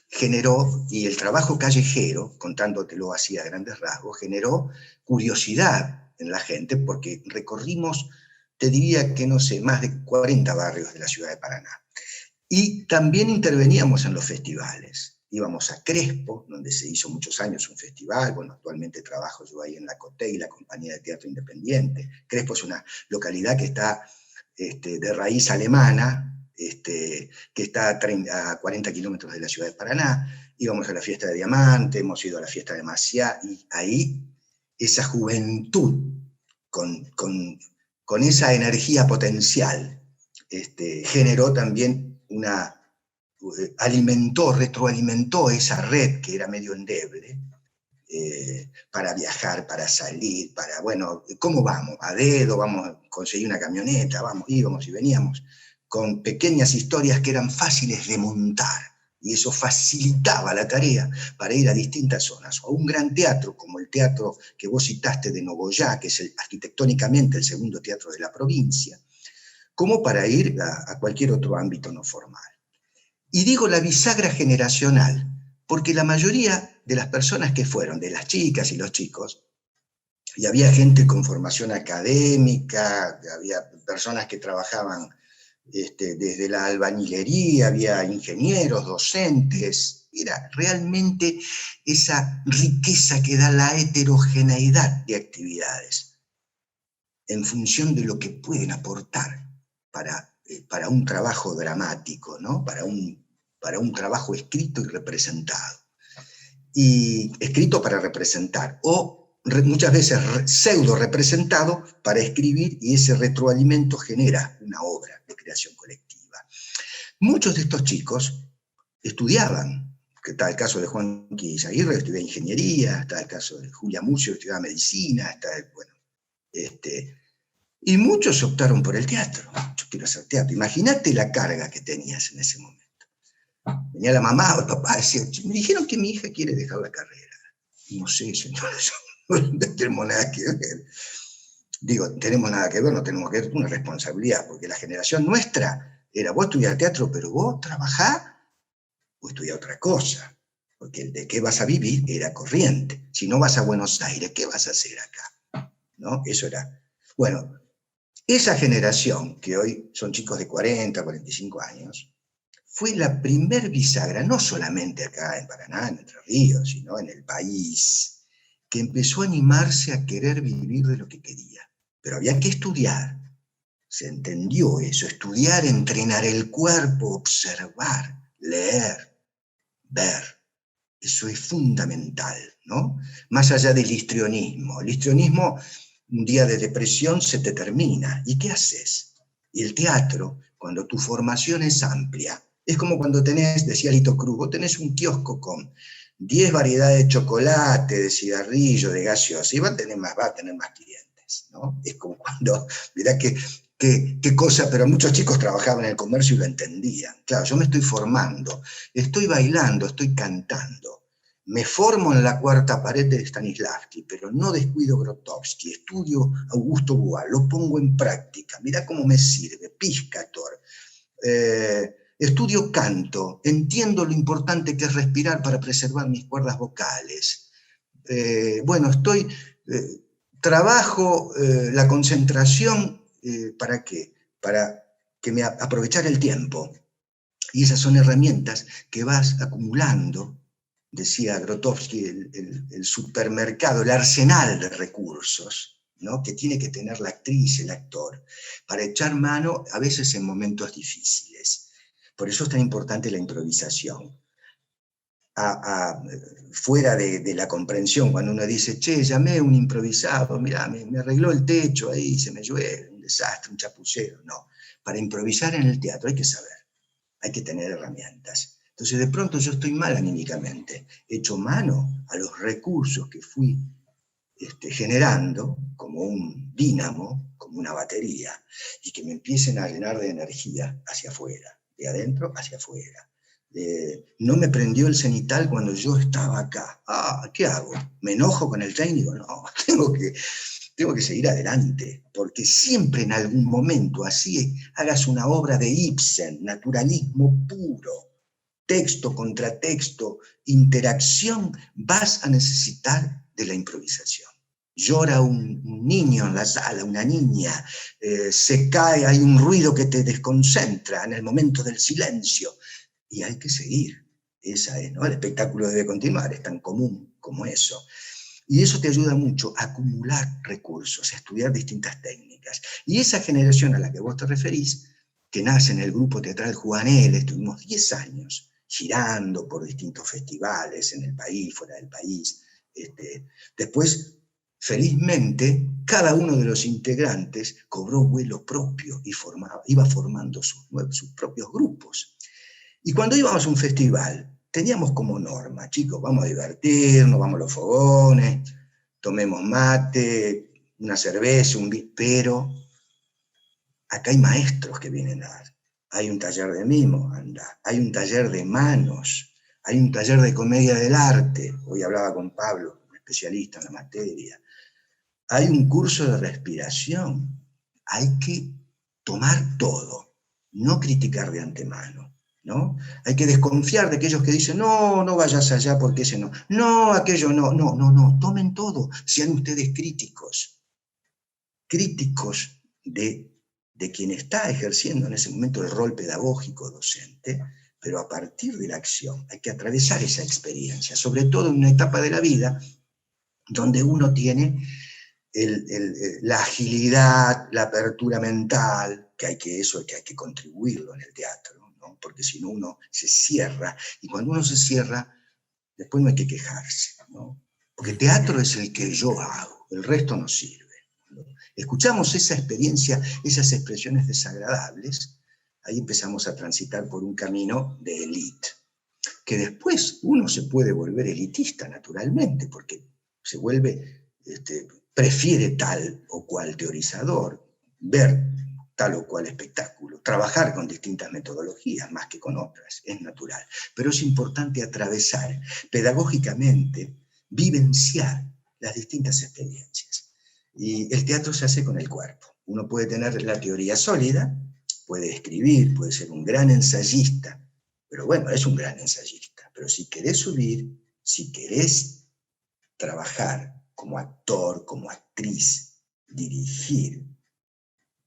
generó, y el trabajo callejero, contándotelo así a grandes rasgos, generó curiosidad en la gente porque recorrimos, te diría que no sé, más de 40 barrios de la ciudad de Paraná. Y también interveníamos en los festivales. Íbamos a Crespo, donde se hizo muchos años un festival. Bueno, actualmente trabajo yo ahí en la COTEI, la Compañía de Teatro Independiente. Crespo es una localidad que está de raíz alemana, que está a 40 kilómetros de la ciudad de Paraná. Íbamos a la fiesta de Diamante, hemos ido a la fiesta de Maciá, y ahí esa juventud con esa energía potencial generó también retroalimentó esa red que era medio endeble, para viajar, para salir, bueno, ¿cómo vamos? A dedo, vamos a conseguir una camioneta, íbamos y veníamos, con pequeñas historias que eran fáciles de montar, y eso facilitaba la tarea para ir a distintas zonas, o a un gran teatro, como el teatro que vos citaste de Nogoyá, que es arquitectónicamente el segundo teatro de la provincia, como para ir a cualquier otro ámbito no formal. Y digo la bisagra generacional, porque la mayoría de las personas que fueron, de las chicas y los chicos, y había gente con formación académica, había personas que trabajaban desde la albañilería, había ingenieros, docentes, era realmente esa riqueza que da la heterogeneidad de actividades, en función de lo que pueden aportar para un trabajo dramático, ¿no? para un trabajo escrito y representado. Y escrito para representar, o muchas veces pseudo representado para escribir, y ese retroalimento genera una obra de creación colectiva. Muchos de estos chicos estudiaban, que está el caso de Juan Aguirre, que estudiaba ingeniería, está el caso de Julia Mucio, que estudiaba medicina, y muchos optaron por el teatro. Yo quiero hacer teatro. Imagínate la carga que tenías en ese momento. Venía la mamá o el papá, decía, me dijeron que mi hija quiere dejar la carrera. No sé, señora, no tenemos nada que ver. Digo, tenemos nada que ver, no tenemos que ver, una responsabilidad, porque la generación nuestra era, vos estudiás teatro, pero vos trabajás o estudiás otra cosa, porque el de qué vas a vivir era corriente. Si no vas a Buenos Aires, ¿qué vas a hacer acá? ¿No? Eso era. Bueno, esa generación, que hoy son chicos de 40, 45 años, fue la primer bisagra, no solamente acá en Paraná, en Entre Ríos, sino en el país, que empezó a animarse a querer vivir de lo que quería. Pero había que estudiar, se entendió eso, estudiar, entrenar el cuerpo, observar, leer, ver. Eso es fundamental, ¿no? Más allá del histrionismo. El histrionismo, un día de depresión se te termina. ¿Y qué haces? Y el teatro, cuando tu formación es amplia, es como cuando tenés, decía Lito Cruz, vos tenés un kiosco con 10 variedades de chocolate, de cigarrillo, de gaseosa, y va a tener más clientes, ¿no? Es como cuando, mirá que qué cosa, pero muchos chicos trabajaban en el comercio y lo entendían. Claro, yo me estoy formando, estoy bailando, estoy cantando. Me formo en la cuarta pared de Stanislavski, pero no descuido Grotowski, estudio Augusto Boal, lo pongo en práctica. Mirá cómo me sirve, Piscator. Estudio canto, entiendo lo importante que es respirar para preservar mis cuerdas vocales. Bueno, trabajo la concentración, ¿para qué? Para aprovechar el tiempo. Y esas son herramientas que vas acumulando, decía Grotowski, el supermercado, el arsenal de recursos, ¿no? Que tiene que tener la actriz, el actor, para echar mano a veces en momentos difíciles. Por eso es tan importante la improvisación. Fuera de la comprensión, cuando uno dice, che, llamé a un improvisado, mirá, me arregló el techo ahí, se me llueve, un desastre, un chapucero. No, para improvisar en el teatro hay que saber, hay que tener herramientas. Entonces de pronto yo estoy mal anímicamente, echo mano a los recursos que fui generando como un dínamo, como una batería, y que me empiecen a llenar de energía hacia afuera, de adentro hacia afuera. No me prendió el cenital cuando yo estaba acá. ¿Qué hago? ¿Me enojo con el técnico? No, tengo que seguir adelante, porque siempre en algún momento, así hagas una obra de Ibsen, naturalismo puro, texto contra texto, interacción, vas a necesitar de la improvisación. Llora un niño en la sala, una niña, se cae, hay un ruido que te desconcentra en el momento del silencio, y hay que seguir. Esa es, ¿no? El espectáculo debe continuar, es tan común como eso. Y eso te ayuda mucho a acumular recursos, a estudiar distintas técnicas. Y esa generación a la que vos te referís, que nace en el grupo teatral Juanel, estuvimos 10 años girando por distintos festivales en el país, fuera del país. Después, felizmente, cada uno de los integrantes cobró vuelo propio y iba formando sus propios grupos. Y cuando íbamos a un festival, teníamos como norma, chicos, vamos a divertirnos, vamos a los fogones, tomemos mate, una cerveza, pero acá hay maestros que vienen a dar. Hay un taller de mimo, anda, hay un taller de manos, hay un taller de comedia del arte. Hoy hablaba con Pablo, un especialista en la materia. Hay un curso de respiración. Hay que tomar todo, no criticar de antemano, ¿no? Hay que desconfiar de aquellos que dicen, no, no vayas allá porque ese no. No, aquello no, no, tomen todo. Sean ustedes críticos. Críticos de quien está ejerciendo en ese momento el rol pedagógico docente, pero a partir de la acción hay que atravesar esa experiencia, sobre todo en una etapa de la vida donde uno tiene la agilidad, la apertura mental, que hay que contribuirlo en el teatro, ¿no? Porque si no uno se cierra, y cuando uno se cierra, después no hay que quejarse, ¿no? Porque teatro es el que yo hago, el resto no sirve. Escuchamos esa experiencia, esas expresiones desagradables, ahí empezamos a transitar por un camino de élite, que después uno se puede volver elitista naturalmente, porque se vuelve, prefiere tal o cual teorizador, ver tal o cual espectáculo, trabajar con distintas metodologías más que con otras, es natural. Pero es importante atravesar pedagógicamente, vivenciar las distintas experiencias. Y el teatro se hace con el cuerpo. Uno puede tener la teoría sólida, puede escribir, puede ser un gran ensayista, pero bueno, es un gran ensayista. Pero si querés subir, si querés trabajar como actor, como actriz, dirigir,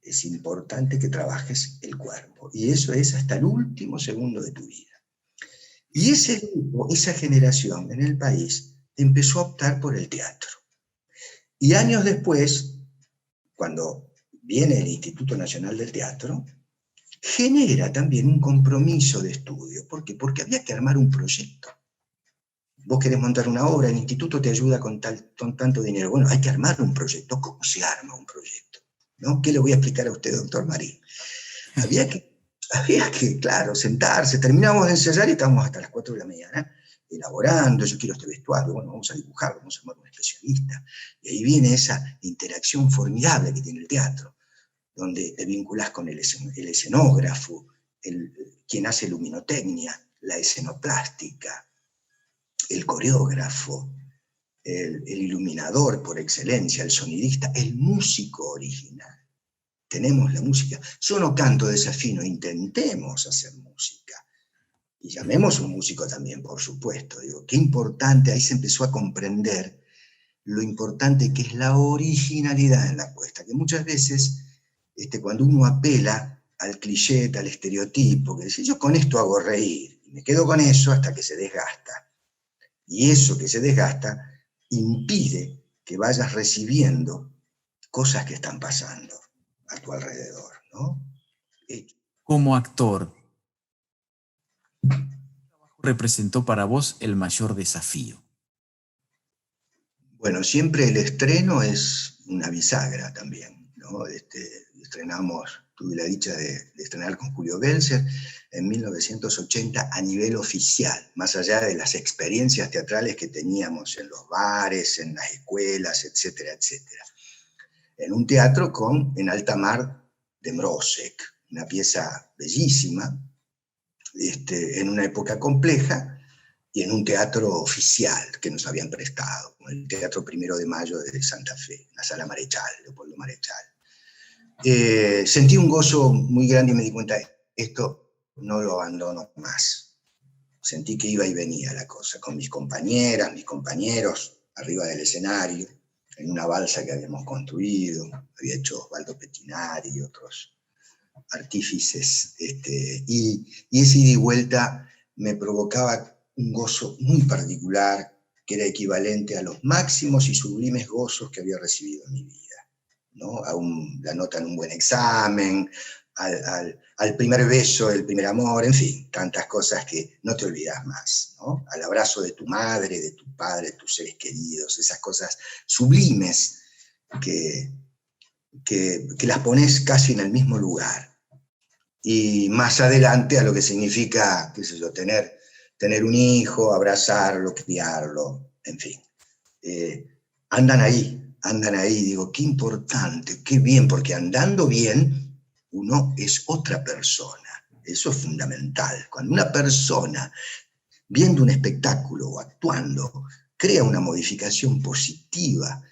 es importante que trabajes el cuerpo. Y eso es hasta el último segundo de tu vida. Y ese grupo, esa generación en el país, empezó a optar por el teatro. Y años después, cuando viene el Instituto Nacional del Teatro, genera también un compromiso de estudio. ¿Por qué? Porque había que armar un proyecto. Vos querés montar una obra, el instituto te ayuda con tanto dinero. Bueno, hay que armar un proyecto. ¿Cómo se arma un proyecto? ¿No? ¿Qué le voy a explicar a usted, doctor Marín? Había que, claro, sentarse. Terminábamos de ensayar y estábamos hasta las 4 de la mañana elaborando, yo quiero este vestuario, bueno, vamos a dibujar, vamos a armar un especialista. Y ahí viene esa interacción formidable que tiene el teatro. donde te vinculas con el escenógrafo, quien hace luminotecnia, la escenoplástica, el coreógrafo, el iluminador por excelencia, el sonidista, el músico original. Tenemos la música. Yo no canto desafino, intentemos hacer música. Y llamemos un músico también, por supuesto. Digo, qué importante, ahí se empezó a comprender lo importante que es la originalidad en la apuesta, que muchas veces cuando uno apela al cliché, al estereotipo, que dice, yo con esto hago reír, y me quedo con eso hasta que se desgasta. Y eso que se desgasta impide que vayas recibiendo cosas que están pasando a tu alrededor, ¿no? Como actor, ¿qué trabajo representó para vos el mayor desafío? Bueno, siempre el estreno es una bisagra también, ¿no? Tuve la dicha de estrenar con Julio Belzer en 1980 a nivel oficial, más allá de las experiencias teatrales que teníamos en los bares, en las escuelas, etcétera, etcétera. En un teatro en Alta Mar de Mrozek, una pieza bellísima, en una época compleja, y en un teatro oficial que nos habían prestado, como el Teatro 1 de Mayo de Santa Fe, la Sala Marechal, Leopoldo Marechal. Sentí un gozo muy grande y me di cuenta, esto no lo abandono más. Sentí que iba y venía la cosa, con mis compañeras, mis compañeros, arriba del escenario, en una balsa que habíamos construido, había hecho Osvaldo Pettinari y otros artífices, y ese ida y vuelta me provocaba un gozo muy particular, que era equivalente a los máximos y sublimes gozos que había recibido en mi vida, ¿no? La nota en un buen examen, al primer beso, el primer amor, en fin, tantas cosas que no te olvidas más, ¿no? Al abrazo de tu madre, de tu padre, de tus seres queridos, esas cosas sublimes que las pones casi en el mismo lugar. Y más adelante a lo que significa, qué sé yo, tener un hijo, abrazarlo, criarlo, en fin. Andan ahí, digo, qué importante, qué bien, porque andando bien, uno es otra persona. Eso es fundamental. Cuando una persona, viendo un espectáculo o actuando, crea una modificación positiva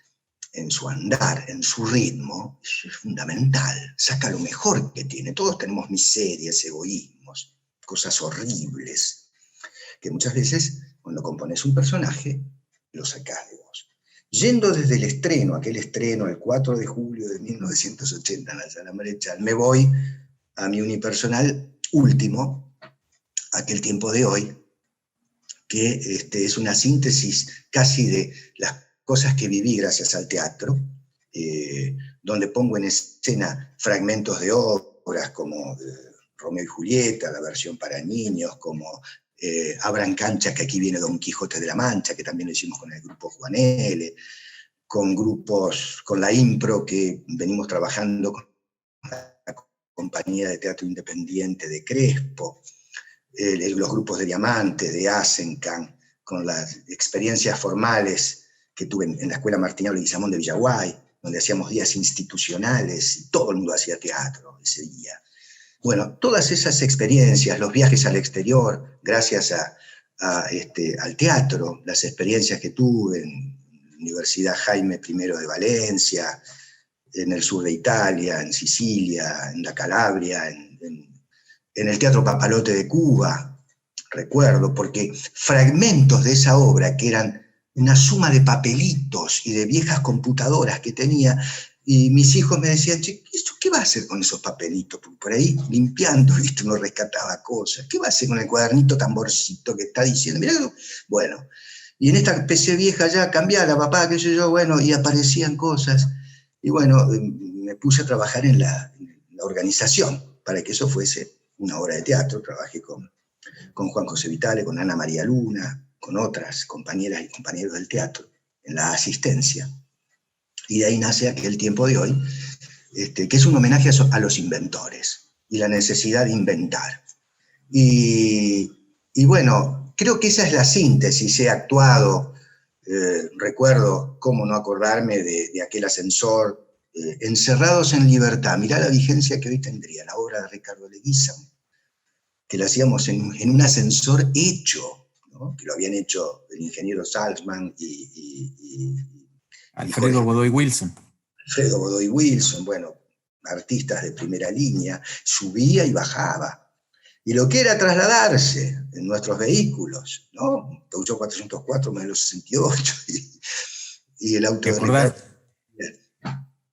en su andar, en su ritmo, eso es fundamental. Saca lo mejor que tiene. Todos tenemos miserias, egoísmos, cosas horribles, que muchas veces, cuando compones un personaje, lo sacás de vos. Yendo desde el estreno, aquel estreno, el 4 de julio de 1980 en la Sala Marechal, me voy a mi unipersonal último, Aquel tiempo de hoy, que es una síntesis casi de las cosas que viví gracias al teatro, donde pongo en escena fragmentos de obras como Romeo y Julieta, la versión para niños, como Abran cancha, que aquí viene Don Quijote de la Mancha, que también lo hicimos con el grupo Juan L., con grupos, con la impro, que venimos trabajando con la compañía de teatro independiente de Crespo, los grupos de Diamante, de Asencan, con las experiencias formales que tuve en la Escuela Martiniano Leguizamón de Villaguay, donde hacíamos días institucionales y todo el mundo hacía teatro ese día. Bueno, todas esas experiencias, los viajes al exterior, gracias al teatro, las experiencias que tuve en la Universidad Jaime I de Valencia, en el sur de Italia, en Sicilia, en la Calabria, en el Teatro Papalote de Cuba, recuerdo, porque fragmentos de esa obra, que eran una suma de papelitos y de viejas computadoras que tenía, y mis hijos me decían, che, ¿qué va a hacer con esos papelitos? Porque por ahí, limpiando, ¿viste? Uno rescataba cosas. ¿Qué va a hacer con el cuadernito tamborcito que está diciendo? Mirá, bueno, y en esta PC vieja ya cambiala, papá, qué sé yo, bueno, y aparecían cosas. Y bueno, me puse a trabajar en la organización para que eso fuese una obra de teatro. Trabajé con Juan José Vitale, con Ana María Luna, con otras compañeras y compañeros del teatro, en la asistencia. Y de ahí nace Aquel tiempo de hoy, que es un homenaje a los inventores y la necesidad de inventar. Y bueno, creo que esa es la síntesis. He actuado, recuerdo, cómo no acordarme de aquel ascensor Encerrados en Libertad. Mirá la vigencia que hoy tendría la obra de Ricardo Leguízamo, que la hacíamos en un ascensor hecho, ¿no? Que lo habían hecho el ingeniero Salzman y Alfredo Jorge Godoy Wilson. Alfredo Godoy Wilson, bueno, artistas de primera línea, subía y bajaba. Y lo que era trasladarse en nuestros vehículos, ¿no? Peugeot 404, modelo 68, y el auto ¿Te de Ricardo. acordás?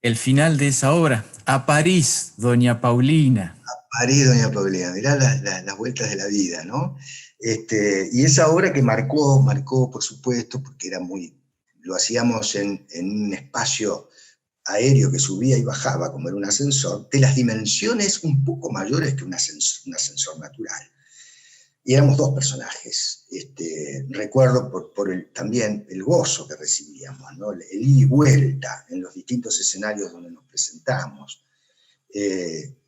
El final de esa obra, a París, doña Paulina. París, doña Paulina, mirá las vueltas de la vida, ¿no? Y esa obra que marcó, por supuesto, porque era lo hacíamos en un espacio aéreo que subía y bajaba, como era un ascensor, de las dimensiones un poco mayores que un ascensor natural. Y éramos dos personajes. Recuerdo también el gozo que recibíamos, ¿no? El ida y vuelta en los distintos escenarios donde nos presentamos.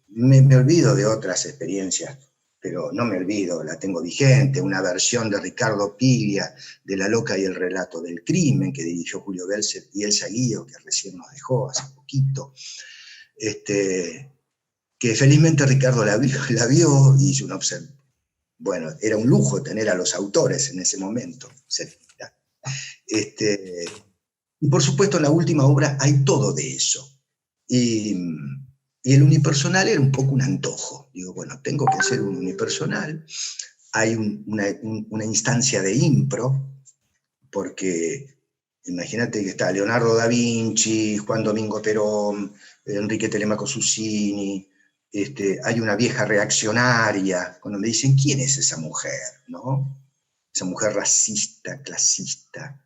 Me olvido de otras experiencias, pero no me olvido, la tengo vigente, una versión de Ricardo Piglia de La loca y el relato del crimen, que dirigió Julio Belzer y Elsa Guío, que recién nos dejó hace poquito, que felizmente Ricardo la vio y hizo una observación. Bueno, era un lujo tener a los autores en ese momento. Y por supuesto en la última obra hay todo de eso. Y el unipersonal era un poco un antojo. Digo, bueno, tengo que hacer un unipersonal. Hay una instancia de impro, porque imagínate que está Leonardo da Vinci, Juan Domingo Perón, Enrique Telemaco Susini, hay una vieja reaccionaria, cuando me dicen, ¿quién es esa mujer? ¿No? Esa mujer racista, clasista,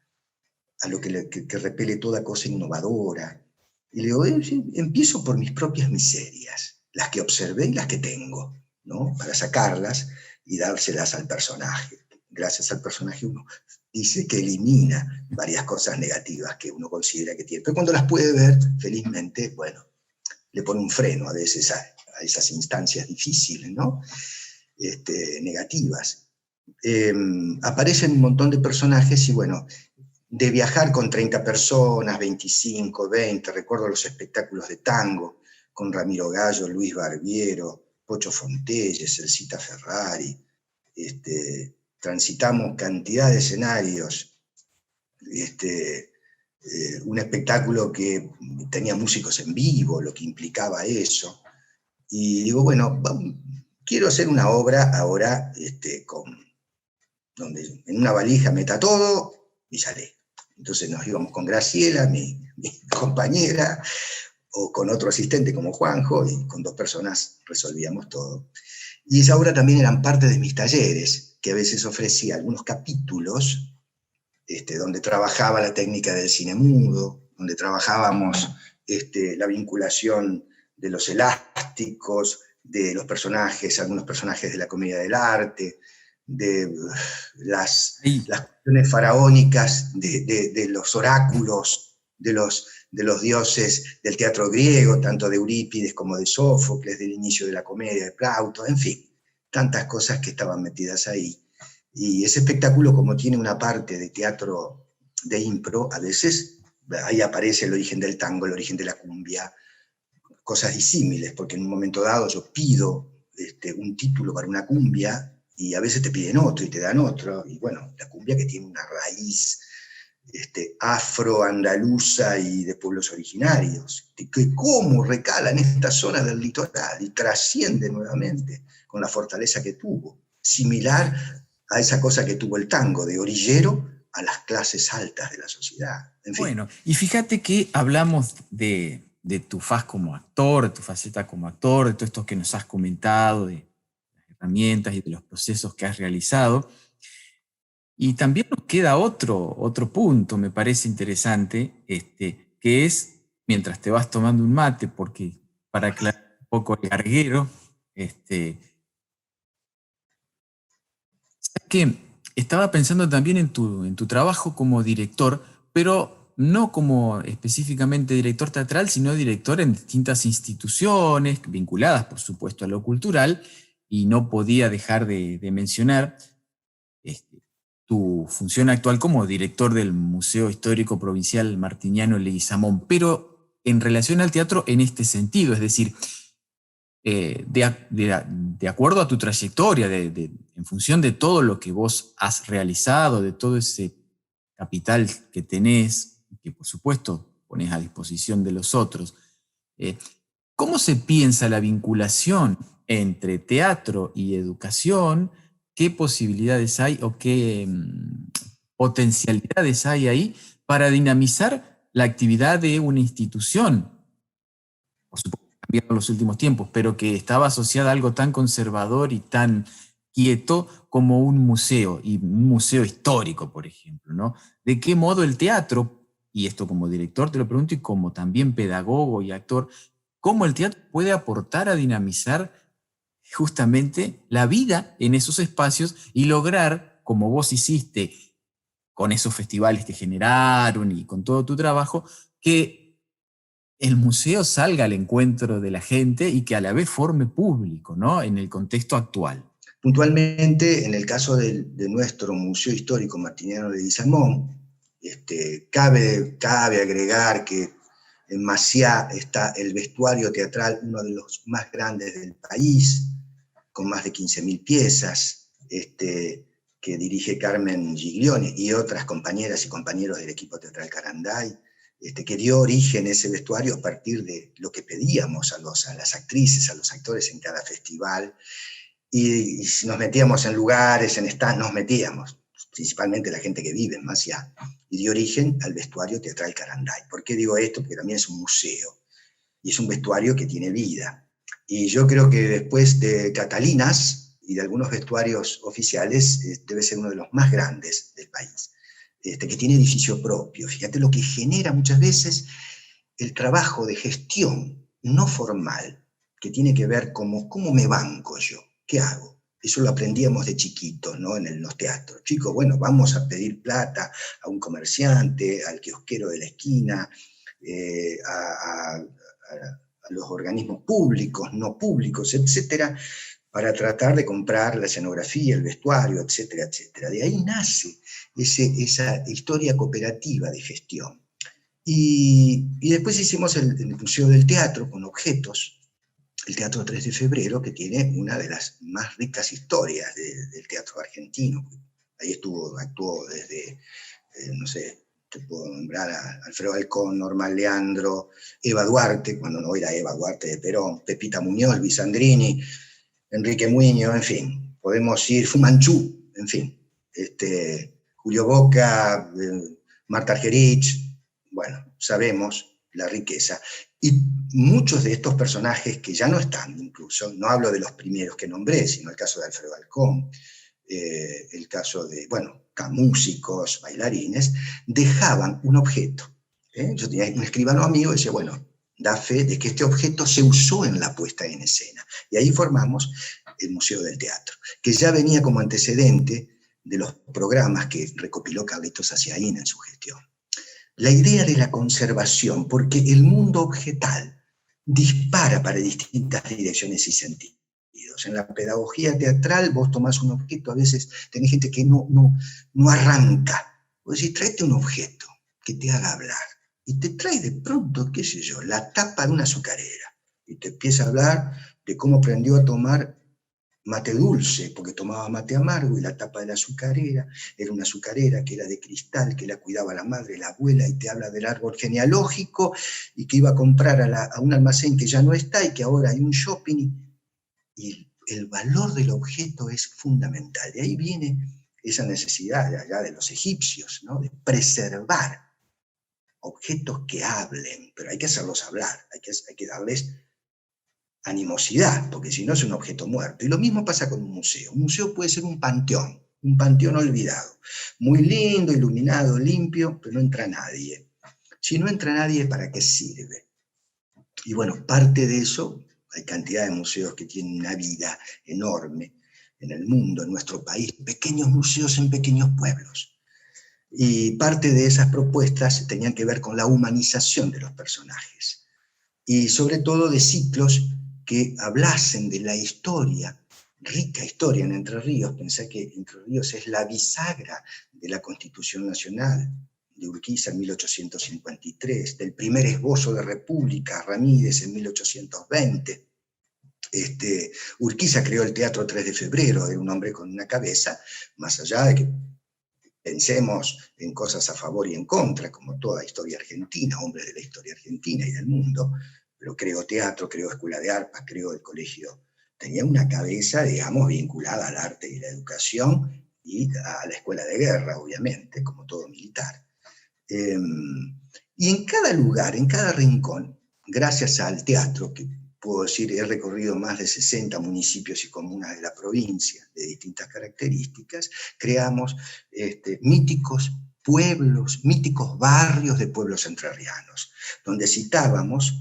a lo que repele toda cosa innovadora. Y le digo, empiezo por mis propias miserias, las que observé y las que tengo, ¿no? Para sacarlas y dárselas al personaje. Gracias al personaje uno dice que elimina varias cosas negativas que uno considera que tiene. Pero cuando las puede ver, felizmente, bueno, le pone un freno a veces a esas instancias difíciles, ¿no? Negativas. Aparecen un montón de personajes y bueno, de viajar con 30 personas, 25, 20, recuerdo los espectáculos de tango con Ramiro Gallo, Luis Barbiero, Pocho Fontelles, Elcita Ferrari, transitamos cantidad de escenarios, un espectáculo que tenía músicos en vivo, lo que implicaba eso, y digo, bueno, quiero hacer una obra ahora donde en una valija meta todo y sale. Entonces nos íbamos con Graciela, mi compañera, o con otro asistente como Juanjo, y con dos personas resolvíamos todo. Y esa obra también eran parte de mis talleres, que a veces ofrecía algunos capítulos donde trabajaba la técnica del cine mudo, donde trabajábamos la vinculación de los elásticos, de los personajes, algunos personajes de la comedia del arte, de las cuestiones faraónicas, de los oráculos, de los dioses del teatro griego, tanto de Eurípides como de Sófocles, del inicio de la comedia de Plauto, en fin, tantas cosas que estaban metidas ahí. Y ese espectáculo, como tiene una parte de teatro de impro, a veces ahí aparece el origen del tango, el origen de la cumbia, cosas disímiles, porque en un momento dado yo pido un título para una cumbia y a veces te piden otro y te dan otro, y bueno, la cumbia que tiene una raíz afro-andaluza y de pueblos originarios, que cómo recala en esta zona del litoral y trasciende nuevamente con la fortaleza que tuvo, similar a esa cosa que tuvo el tango, de orillero a las clases altas de la sociedad. En fin. Bueno, y fíjate que hablamos de tu faz como actor, de tu faceta como actor, de todo esto que nos has comentado, de las herramientas y de los procesos que has realizado. Y también nos queda otro punto, me parece interesante, que es, mientras te vas tomando un mate, porque para aclarar un poco el garguero, que estaba pensando también en tu trabajo como director, pero no como específicamente director teatral, sino director en distintas instituciones vinculadas, por supuesto, a lo cultural, y no podía dejar de mencionar tu función actual como director del Museo Histórico Provincial Martiniano Leguizamón. Pero en relación al teatro en este sentido, es decir, de acuerdo a tu trayectoria, en función de todo lo que vos has realizado, de todo ese capital que tenés, que por supuesto pones a disposición de los otros, eh, ¿cómo se piensa la vinculación entre teatro y educación? ¿Qué posibilidades hay o qué potencialidades hay ahí para dinamizar la actividad de una institución? Por supuesto, ha cambiado en los últimos tiempos, pero que estaba asociada a algo tan conservador y tan quieto como un museo, y un museo histórico, por ejemplo, ¿no? ¿De qué modo el teatro, y esto como director te lo pregunto, y como también pedagogo y actor, cómo el teatro puede aportar a dinamizar justamente la vida en esos espacios y lograr, como vos hiciste con esos festivales que generaron y con todo tu trabajo, que el museo salga al encuentro de la gente y que a la vez forme público, ¿no? En el contexto actual. Puntualmente, en el caso de nuestro Museo Histórico Martiniano de Guizamón, cabe agregar que en Maciá está el vestuario teatral, uno de los más grandes del país, con más de 15.000 piezas, que dirige Carmen Giglioni y otras compañeras y compañeros del equipo teatral Caranday, que dio origen a ese vestuario a partir de lo que pedíamos a las actrices, a los actores en cada festival, y nos metíamos en lugares, en stands, nos metíamos, principalmente la gente que vive en Maciá, y dio origen al vestuario teatral Caranday. ¿Por qué digo esto? Porque también es un museo, y es un vestuario que tiene vida. Y yo creo que después de Catalinas y de algunos vestuarios oficiales, debe ser uno de los más grandes del país, que tiene edificio propio. Fíjate lo que genera muchas veces el trabajo de gestión no formal, que tiene que ver como cómo me banco yo, qué hago. Eso lo aprendíamos de chiquitos, ¿no? En los teatros. Chicos, bueno, vamos a pedir plata a un comerciante, al kiosquero de la esquina, a los organismos públicos, no públicos, etcétera, para tratar de comprar la escenografía, el vestuario, etcétera, etcétera. De ahí nace esa historia cooperativa de gestión. Y después hicimos el Museo del Teatro con objetos, el Teatro 3 de Febrero, que tiene una de las más ricas historias del teatro argentino. Ahí actuó desde, no sé, te puedo nombrar a Alfredo Alcón, Norma Leandro, Eva Duarte, cuando no era Eva Duarte de Perón, Pepita Muñoz, Luis Sandrini, Enrique Muñoz, en fin, podemos ir, Fu Manchú, en fin, Julio Boca, Marta Argerich, bueno, sabemos la riqueza. Y muchos de estos personajes que ya no están, incluso, no hablo de los primeros que nombré, sino el caso de Alfredo Alcón, el caso de, bueno, músicos, bailarines, dejaban un objeto. Yo tenía un escribano amigo y decía, bueno, da fe de que este objeto se usó en la puesta en escena. Y ahí formamos el Museo del Teatro, que ya venía como antecedente de los programas que recopiló Carlitos Saciaín en su gestión. La idea de la conservación, porque el mundo objetal dispara para distintas direcciones y sentidos. En la pedagogía teatral vos tomás un objeto, a veces tenés gente que no arranca. Vos decís, tráete un objeto que te haga hablar. Y te trae de pronto, qué sé yo, la tapa de una azucarera. Y te empieza a hablar de cómo aprendió a tomar mate dulce, porque tomaba mate amargo, y la tapa de la azucarera era una azucarera que era de cristal, que la cuidaba la madre, la abuela, y te habla del árbol genealógico, y que iba a comprar a un almacén que ya no está, y que ahora hay un shopping, y el valor del objeto es fundamental. De ahí viene esa necesidad de allá de los egipcios, ¿no? De preservar objetos que hablen, pero hay que hacerlos hablar, hay que darles animosidad, porque si no es un objeto muerto. Y lo mismo pasa con un museo. Un museo puede ser un panteón olvidado, muy lindo, iluminado, limpio, pero no entra nadie. Si no entra nadie, ¿para qué sirve? Y bueno, parte de eso, hay cantidad de museos que tienen una vida enorme en el mundo, en nuestro país, pequeños museos en pequeños pueblos. Y parte de esas propuestas tenían que ver con la humanización de los personajes. Y sobre todo de ciclos que hablasen de la historia, rica historia en Entre Ríos. Pensé que Entre Ríos es la bisagra de la Constitución Nacional, de Urquiza en 1853, del primer esbozo de República, Ramírez en 1820. Urquiza creó el Teatro 3 de Febrero, era un hombre con una cabeza, más allá de que pensemos en cosas a favor y en contra, como toda historia argentina, hombres de la historia argentina y del mundo, pero creó teatro, creó escuela de arpas, creó el colegio. Tenía una cabeza, digamos, vinculada al arte y la educación y a la escuela de guerra, obviamente, como todo militar. Y en cada lugar, en cada rincón, gracias al teatro, que puedo decir, he recorrido más de 60 municipios y comunas de la provincia de distintas características, creamos míticos pueblos, míticos barrios de pueblos entrerrianos, donde citábamos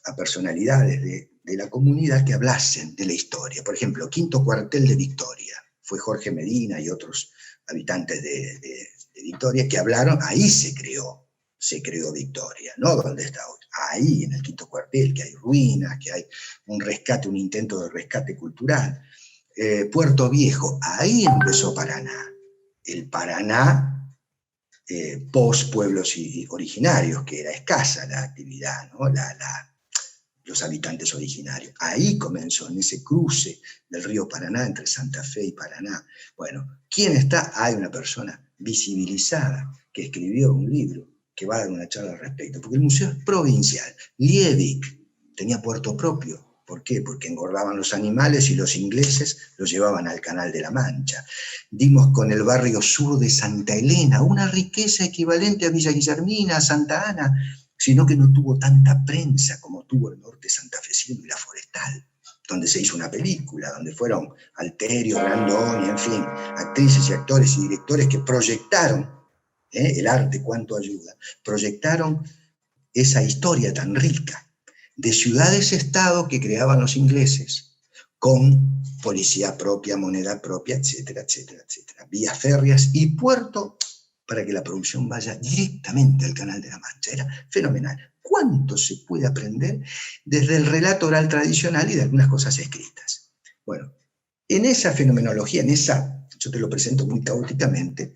a personalidades de la comunidad que hablasen de la historia. Por ejemplo, Quinto Cuartel de Victoria, fue Jorge Medina y otros habitantes de Victoria que hablaron, ahí se creó Victoria, no donde está hoy. Ahí en el Quinto Cuartel, que hay ruinas, que hay un rescate, un intento de rescate cultural. Puerto Viejo, ahí empezó Paraná. El Paraná post pueblos originarios, que era escasa la actividad, ¿no? Los habitantes originarios. Ahí comenzó, en ese cruce del río Paraná, entre Santa Fe y Paraná. Bueno, ¿quién está? Hay una persona visibilizada que escribió un libro que va a dar una charla al respecto, porque el museo es provincial. Liebig tenía puerto propio. ¿Por qué? Porque engordaban los animales y los ingleses los llevaban al Canal de la Mancha. Dimos con el barrio sur de Santa Elena, una riqueza equivalente a Villa Guillermina, a Santa Ana, sino que no tuvo tanta prensa como tuvo el norte santafesino y la forestal, donde se hizo una película, donde fueron Alterio, Brandoni, en fin, actrices y actores y directores que proyectaron el arte, cuánto ayuda, proyectaron esa historia tan rica de ciudades-estado que creaban los ingleses, con policía propia, moneda propia, etcétera, etcétera, etcétera, vías férreas y puerto para que la producción vaya directamente al Canal de la Mancha. Era fenomenal. ¿Cuánto se puede aprender desde el relato oral tradicional y de algunas cosas escritas? Bueno, en esa fenomenología, yo te lo presento muy caóticamente,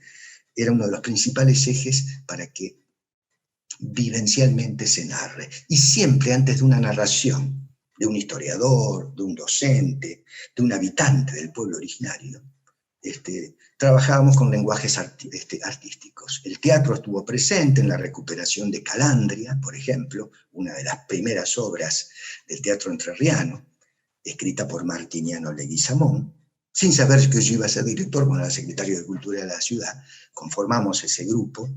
era uno de los principales ejes para que vivencialmente se narre. Y siempre antes de una narración de un historiador, de un docente, de un habitante del pueblo originario, trabajábamos con lenguajes artísticos. El teatro estuvo presente en la recuperación de Calandria, por ejemplo, una de las primeras obras del teatro entrerriano, escrita por Martiniano Leguizamón. Sin saber que yo iba a ser director, bueno, era secretario de Cultura de la ciudad, conformamos ese grupo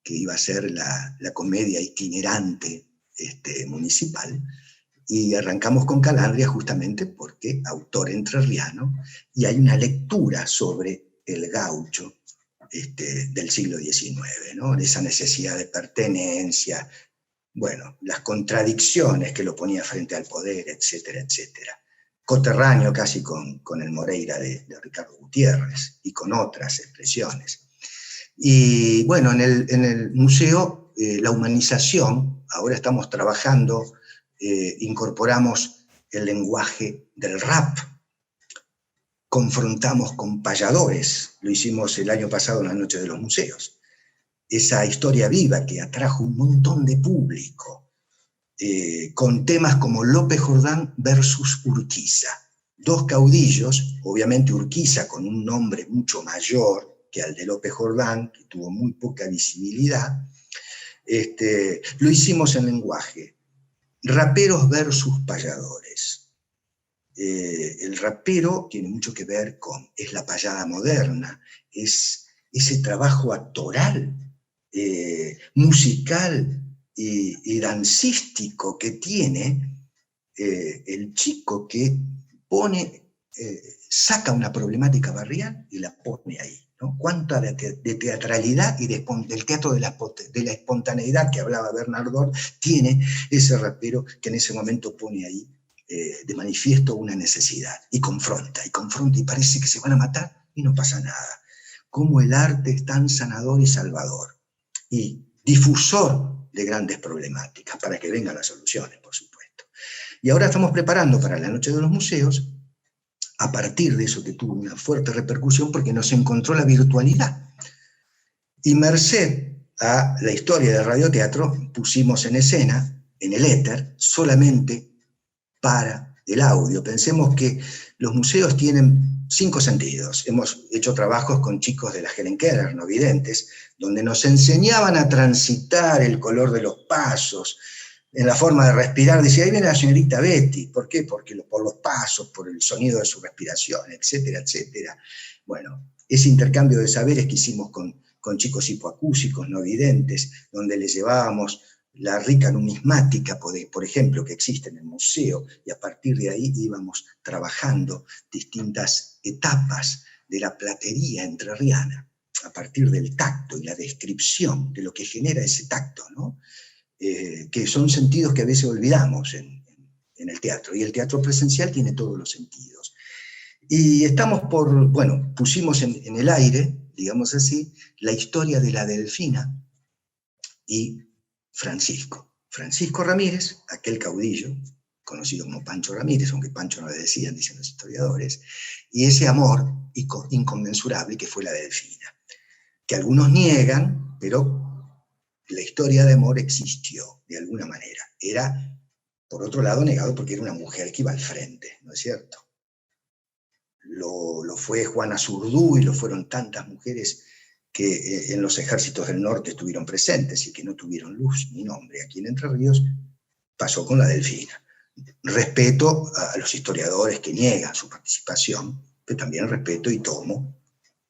que iba a ser la comedia itinerante municipal, y arrancamos con Calandria justamente porque autor entrerriano, y hay una lectura sobre el gaucho del siglo XIX, ¿no? Esa necesidad de pertenencia, bueno, las contradicciones que lo ponía frente al poder, etcétera, etcétera. Coterráneo casi con el Moreira de Ricardo Gutiérrez y con otras expresiones. Y bueno, en el museo, la humanización, ahora estamos trabajando, incorporamos el lenguaje del rap, confrontamos con payadores, lo hicimos el año pasado en la Noche de los Museos, esa historia viva que atrajo un montón de público, con temas como López Jordán versus Urquiza, dos caudillos, obviamente Urquiza con un nombre mucho mayor que al de López Jordán, que tuvo muy poca visibilidad. Lo hicimos en lenguaje, raperos versus payadores. El rapero tiene mucho que ver es la payada moderna, es ese trabajo actoral, musical y dancístico que tiene el chico que saca una problemática barrial y la pone ahí, ¿no? Cuánta de teatralidad y del teatro de la espontaneidad que hablaba Bernardot tiene ese rapero que en ese momento pone ahí de manifiesto una necesidad y confronta y parece que se van a matar y no pasa nada. Cómo el arte es tan sanador y salvador y difusor de grandes problemáticas para que vengan las soluciones, por supuesto. Y ahora estamos preparando para la Noche de los Museos, a partir de eso que tuvo una fuerte repercusión porque nos encontró la virtualidad. Y merced a la historia del radioteatro, pusimos en escena, en el éter, solamente para el audio. Pensemos que los museos tienen 5 sentidos. Hemos hecho trabajos con chicos de la Helen Keller, no videntes, donde nos enseñaban a transitar el color de los pasos, en la forma de respirar. Decía, ahí viene la señorita Betty. ¿Por qué? Porque por los pasos, por el sonido de su respiración, etcétera, etcétera. Bueno, ese intercambio de saberes que hicimos con chicos hipoacúsicos, no videntes, donde les llevábamos la rica numismática, por ejemplo, que existe en el museo, y a partir de ahí íbamos trabajando distintas etapas de la platería entrerriana, a partir del tacto y la descripción de lo que genera ese tacto, ¿no? Que son sentidos que a veces olvidamos en el teatro, y el teatro presencial tiene todos los sentidos. Y estamos pusimos en el aire, digamos así, la historia de la Delfina y Francisco Ramírez, aquel caudillo, conocido como Pancho Ramírez, aunque Pancho no le decían, dicen los historiadores, y ese amor inconmensurable que fue la Delfina, que algunos niegan, pero la historia de amor existió de alguna manera. Era, por otro lado, negado porque era una mujer que iba al frente, ¿no es cierto? Lo fue Juana Zurdú y lo fueron tantas mujeres que en los ejércitos del norte estuvieron presentes y que no tuvieron luz ni nombre. Aquí en Entre Ríos pasó con la Delfina. Respeto a los historiadores que niegan su participación, pero también respeto y tomo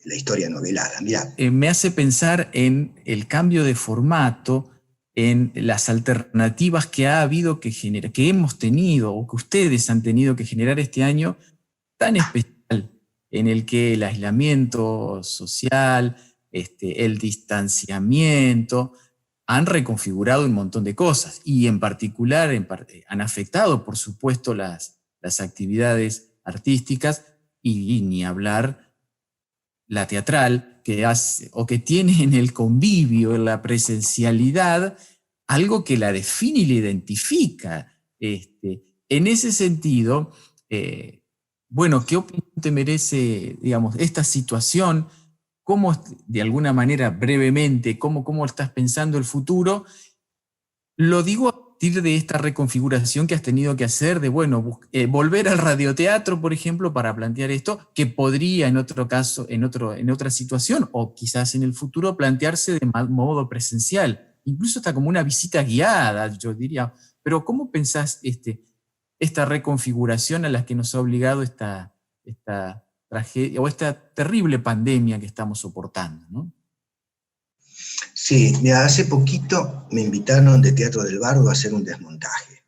la historia novelada. Mirá. Me hace pensar en el cambio de formato, en las alternativas que ha habido que hemos tenido o que ustedes han tenido que generar este año tan especial, en el que el aislamiento social, el distanciamiento, han reconfigurado un montón de cosas y en particular han afectado, por supuesto, las actividades artísticas y ni hablar la teatral, que hace o que tiene en el convivio, en la presencialidad, algo que la define y la identifica. En ese sentido, bueno, ¿qué opinión te merece, digamos, esta situación? ¿Cómo, de alguna manera, brevemente, cómo estás pensando el futuro? Lo digo a partir de esta reconfiguración que has tenido que hacer de, bueno, volver al radioteatro, por ejemplo, para plantear esto, que podría en otro caso, en otra situación, o quizás en el futuro, plantearse de modo presencial. Incluso hasta como una visita guiada, yo diría. Pero ¿cómo pensás esta reconfiguración a la que nos ha obligado esta tragedia o esta terrible pandemia que estamos soportando, ¿no? Sí, mira, hace poquito me invitaron de Teatro del Bardo a hacer un desmontaje.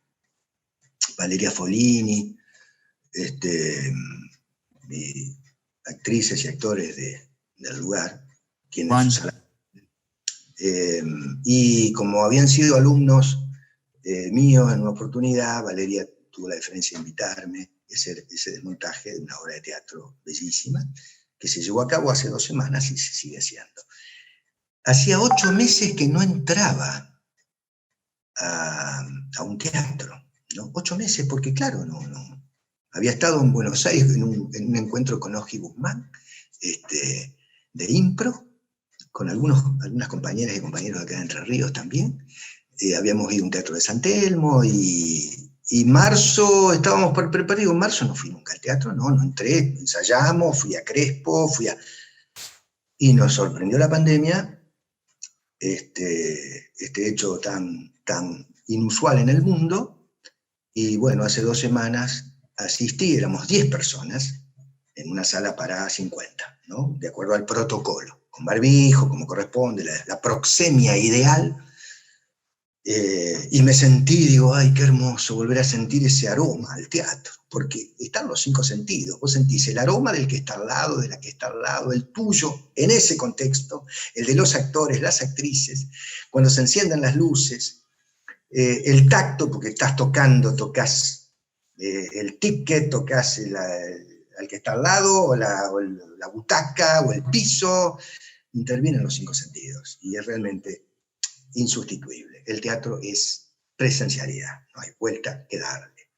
Valeria Folini, y actrices y actores del lugar, quienes y como habían sido alumnos míos en una oportunidad, Valeria tuvo la deferencia de invitarme a hacer ese desmontaje de una obra de teatro bellísima, que se llevó a cabo hace 2 semanas y se sigue haciendo. Hacía 8 meses que no entraba a un teatro, ¿no? 8 meses, porque claro, no. Había estado en Buenos Aires en un encuentro con Oji Guzmán, de impro, con algunas compañeras y compañeros de acá de Entre Ríos también. Habíamos ido a un teatro de San Telmo y marzo, estábamos pero digo, en marzo no fui nunca al teatro, no entré, ensayamos, fui a Crespo, y nos sorprendió la pandemia, este hecho tan inusual en el mundo, y bueno, hace 2 semanas asistí, éramos 10 personas, en una sala para 50, ¿no? De acuerdo al protocolo, con barbijo, como corresponde, la proxemia ideal, y me sentí, digo, ay, qué hermoso volver a sentir ese aroma al teatro, porque están los 5 sentidos, vos sentís el aroma del que está al lado, de la que está al lado, el tuyo, en ese contexto, el de los actores, las actrices, cuando se enciendan las luces, el tacto, porque estás tocas el ticket, tocas al que está al lado, o la butaca, o el piso, intervienen los 5 sentidos, y es realmente insustituible. El teatro es presencialidad, no hay vuelta que darle.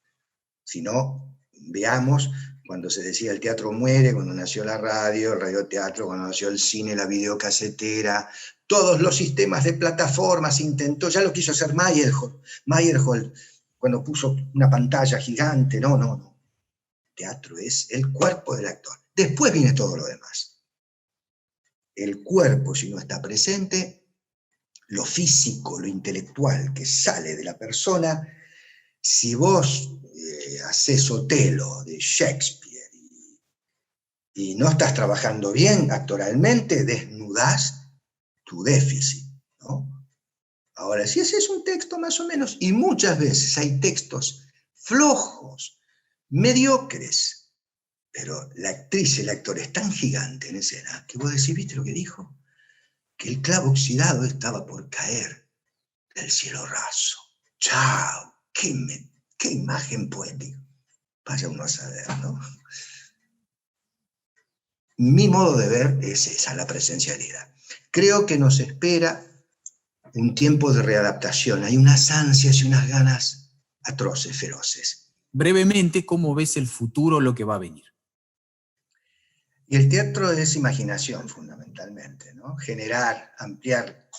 Si no, veamos cuando se decía el teatro muere, cuando nació la radio, el radioteatro, cuando nació el cine, la videocasetera, todos los sistemas de plataformas intentó, ya lo quiso hacer Meyerhold, cuando puso una pantalla gigante, no. Teatro es el cuerpo del actor. Después viene todo lo demás. El cuerpo, si no está presente, lo físico, lo intelectual que sale de la persona, si vos haces Otelo de Shakespeare y no estás trabajando bien actoralmente, desnudás tu déficit, ¿no? Ahora, si haces un texto más o menos, y muchas veces hay textos flojos, mediocres, pero la actriz, el actor es tan gigante en escena que vos decís, ¿viste lo que dijo? Que el clavo oxidado estaba por caer del cielo raso. ¡Chao! ¡Qué imagen poética! Vaya uno a saber, ¿no? Mi modo de ver es esa, la presencialidad. Creo que nos espera un tiempo de readaptación. Hay unas ansias y unas ganas atroces, feroces. Brevemente, ¿cómo ves el futuro, lo que va a venir? Y el teatro es imaginación, fundamentalmente, ¿no? Generar, ampliar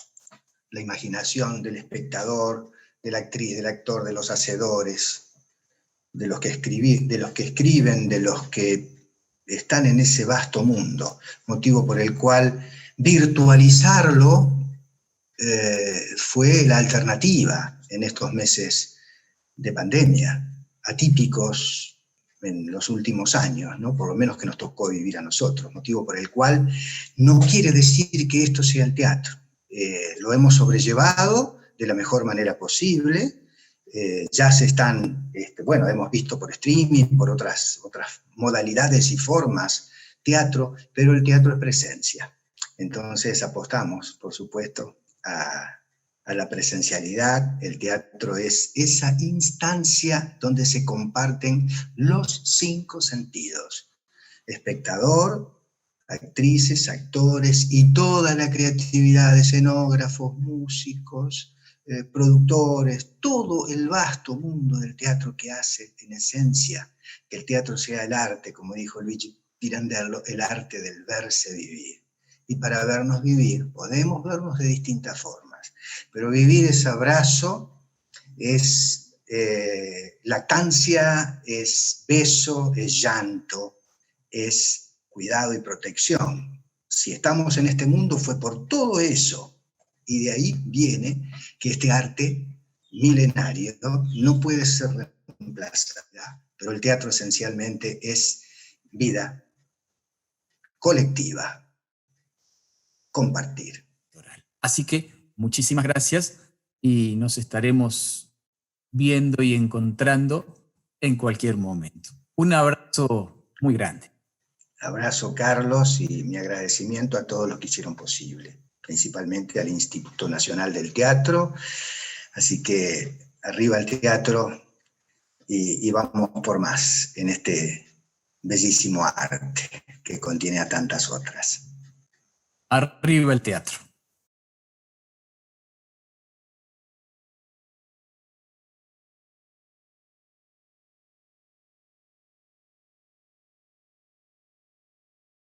la imaginación del espectador, de la actriz, del actor, de los hacedores, de los que escriben, de los que están en ese vasto mundo, motivo por el cual virtualizarlo fue la alternativa en estos meses de pandemia, atípicos en los últimos años, ¿no? Por lo menos que nos tocó vivir a nosotros, motivo por el cual no quiere decir que esto sea el teatro. Lo hemos sobrellevado de la mejor manera posible, ya se están, bueno, hemos visto por streaming, por otras modalidades y formas teatro, pero el teatro es presencia. Entonces apostamos, por supuesto, a la presencialidad. El teatro es esa instancia donde se comparten los 5 sentidos: espectador, actrices, actores y toda la creatividad de escenógrafos, músicos, productores, todo el vasto mundo del teatro que hace, en esencia, que el teatro sea el arte, como dijo Luigi Pirandello, el arte del verse vivir. Y para vernos vivir, podemos vernos de distintas formas, pero vivir es abrazo, es lactancia, es beso, es llanto, es cuidado y protección. Si estamos en este mundo fue por todo eso, y de ahí viene que este arte milenario no puede ser reemplazado, pero el teatro esencialmente es vida colectiva, compartir. Así que muchísimas gracias y nos estaremos viendo y encontrando en cualquier momento. Un abrazo muy grande. Abrazo, Carlos, y mi agradecimiento a todos los que hicieron posible, principalmente al Instituto Nacional del Teatro. Así que arriba el teatro y vamos por más en este bellísimo arte que contiene a tantas otras. Arriba el teatro.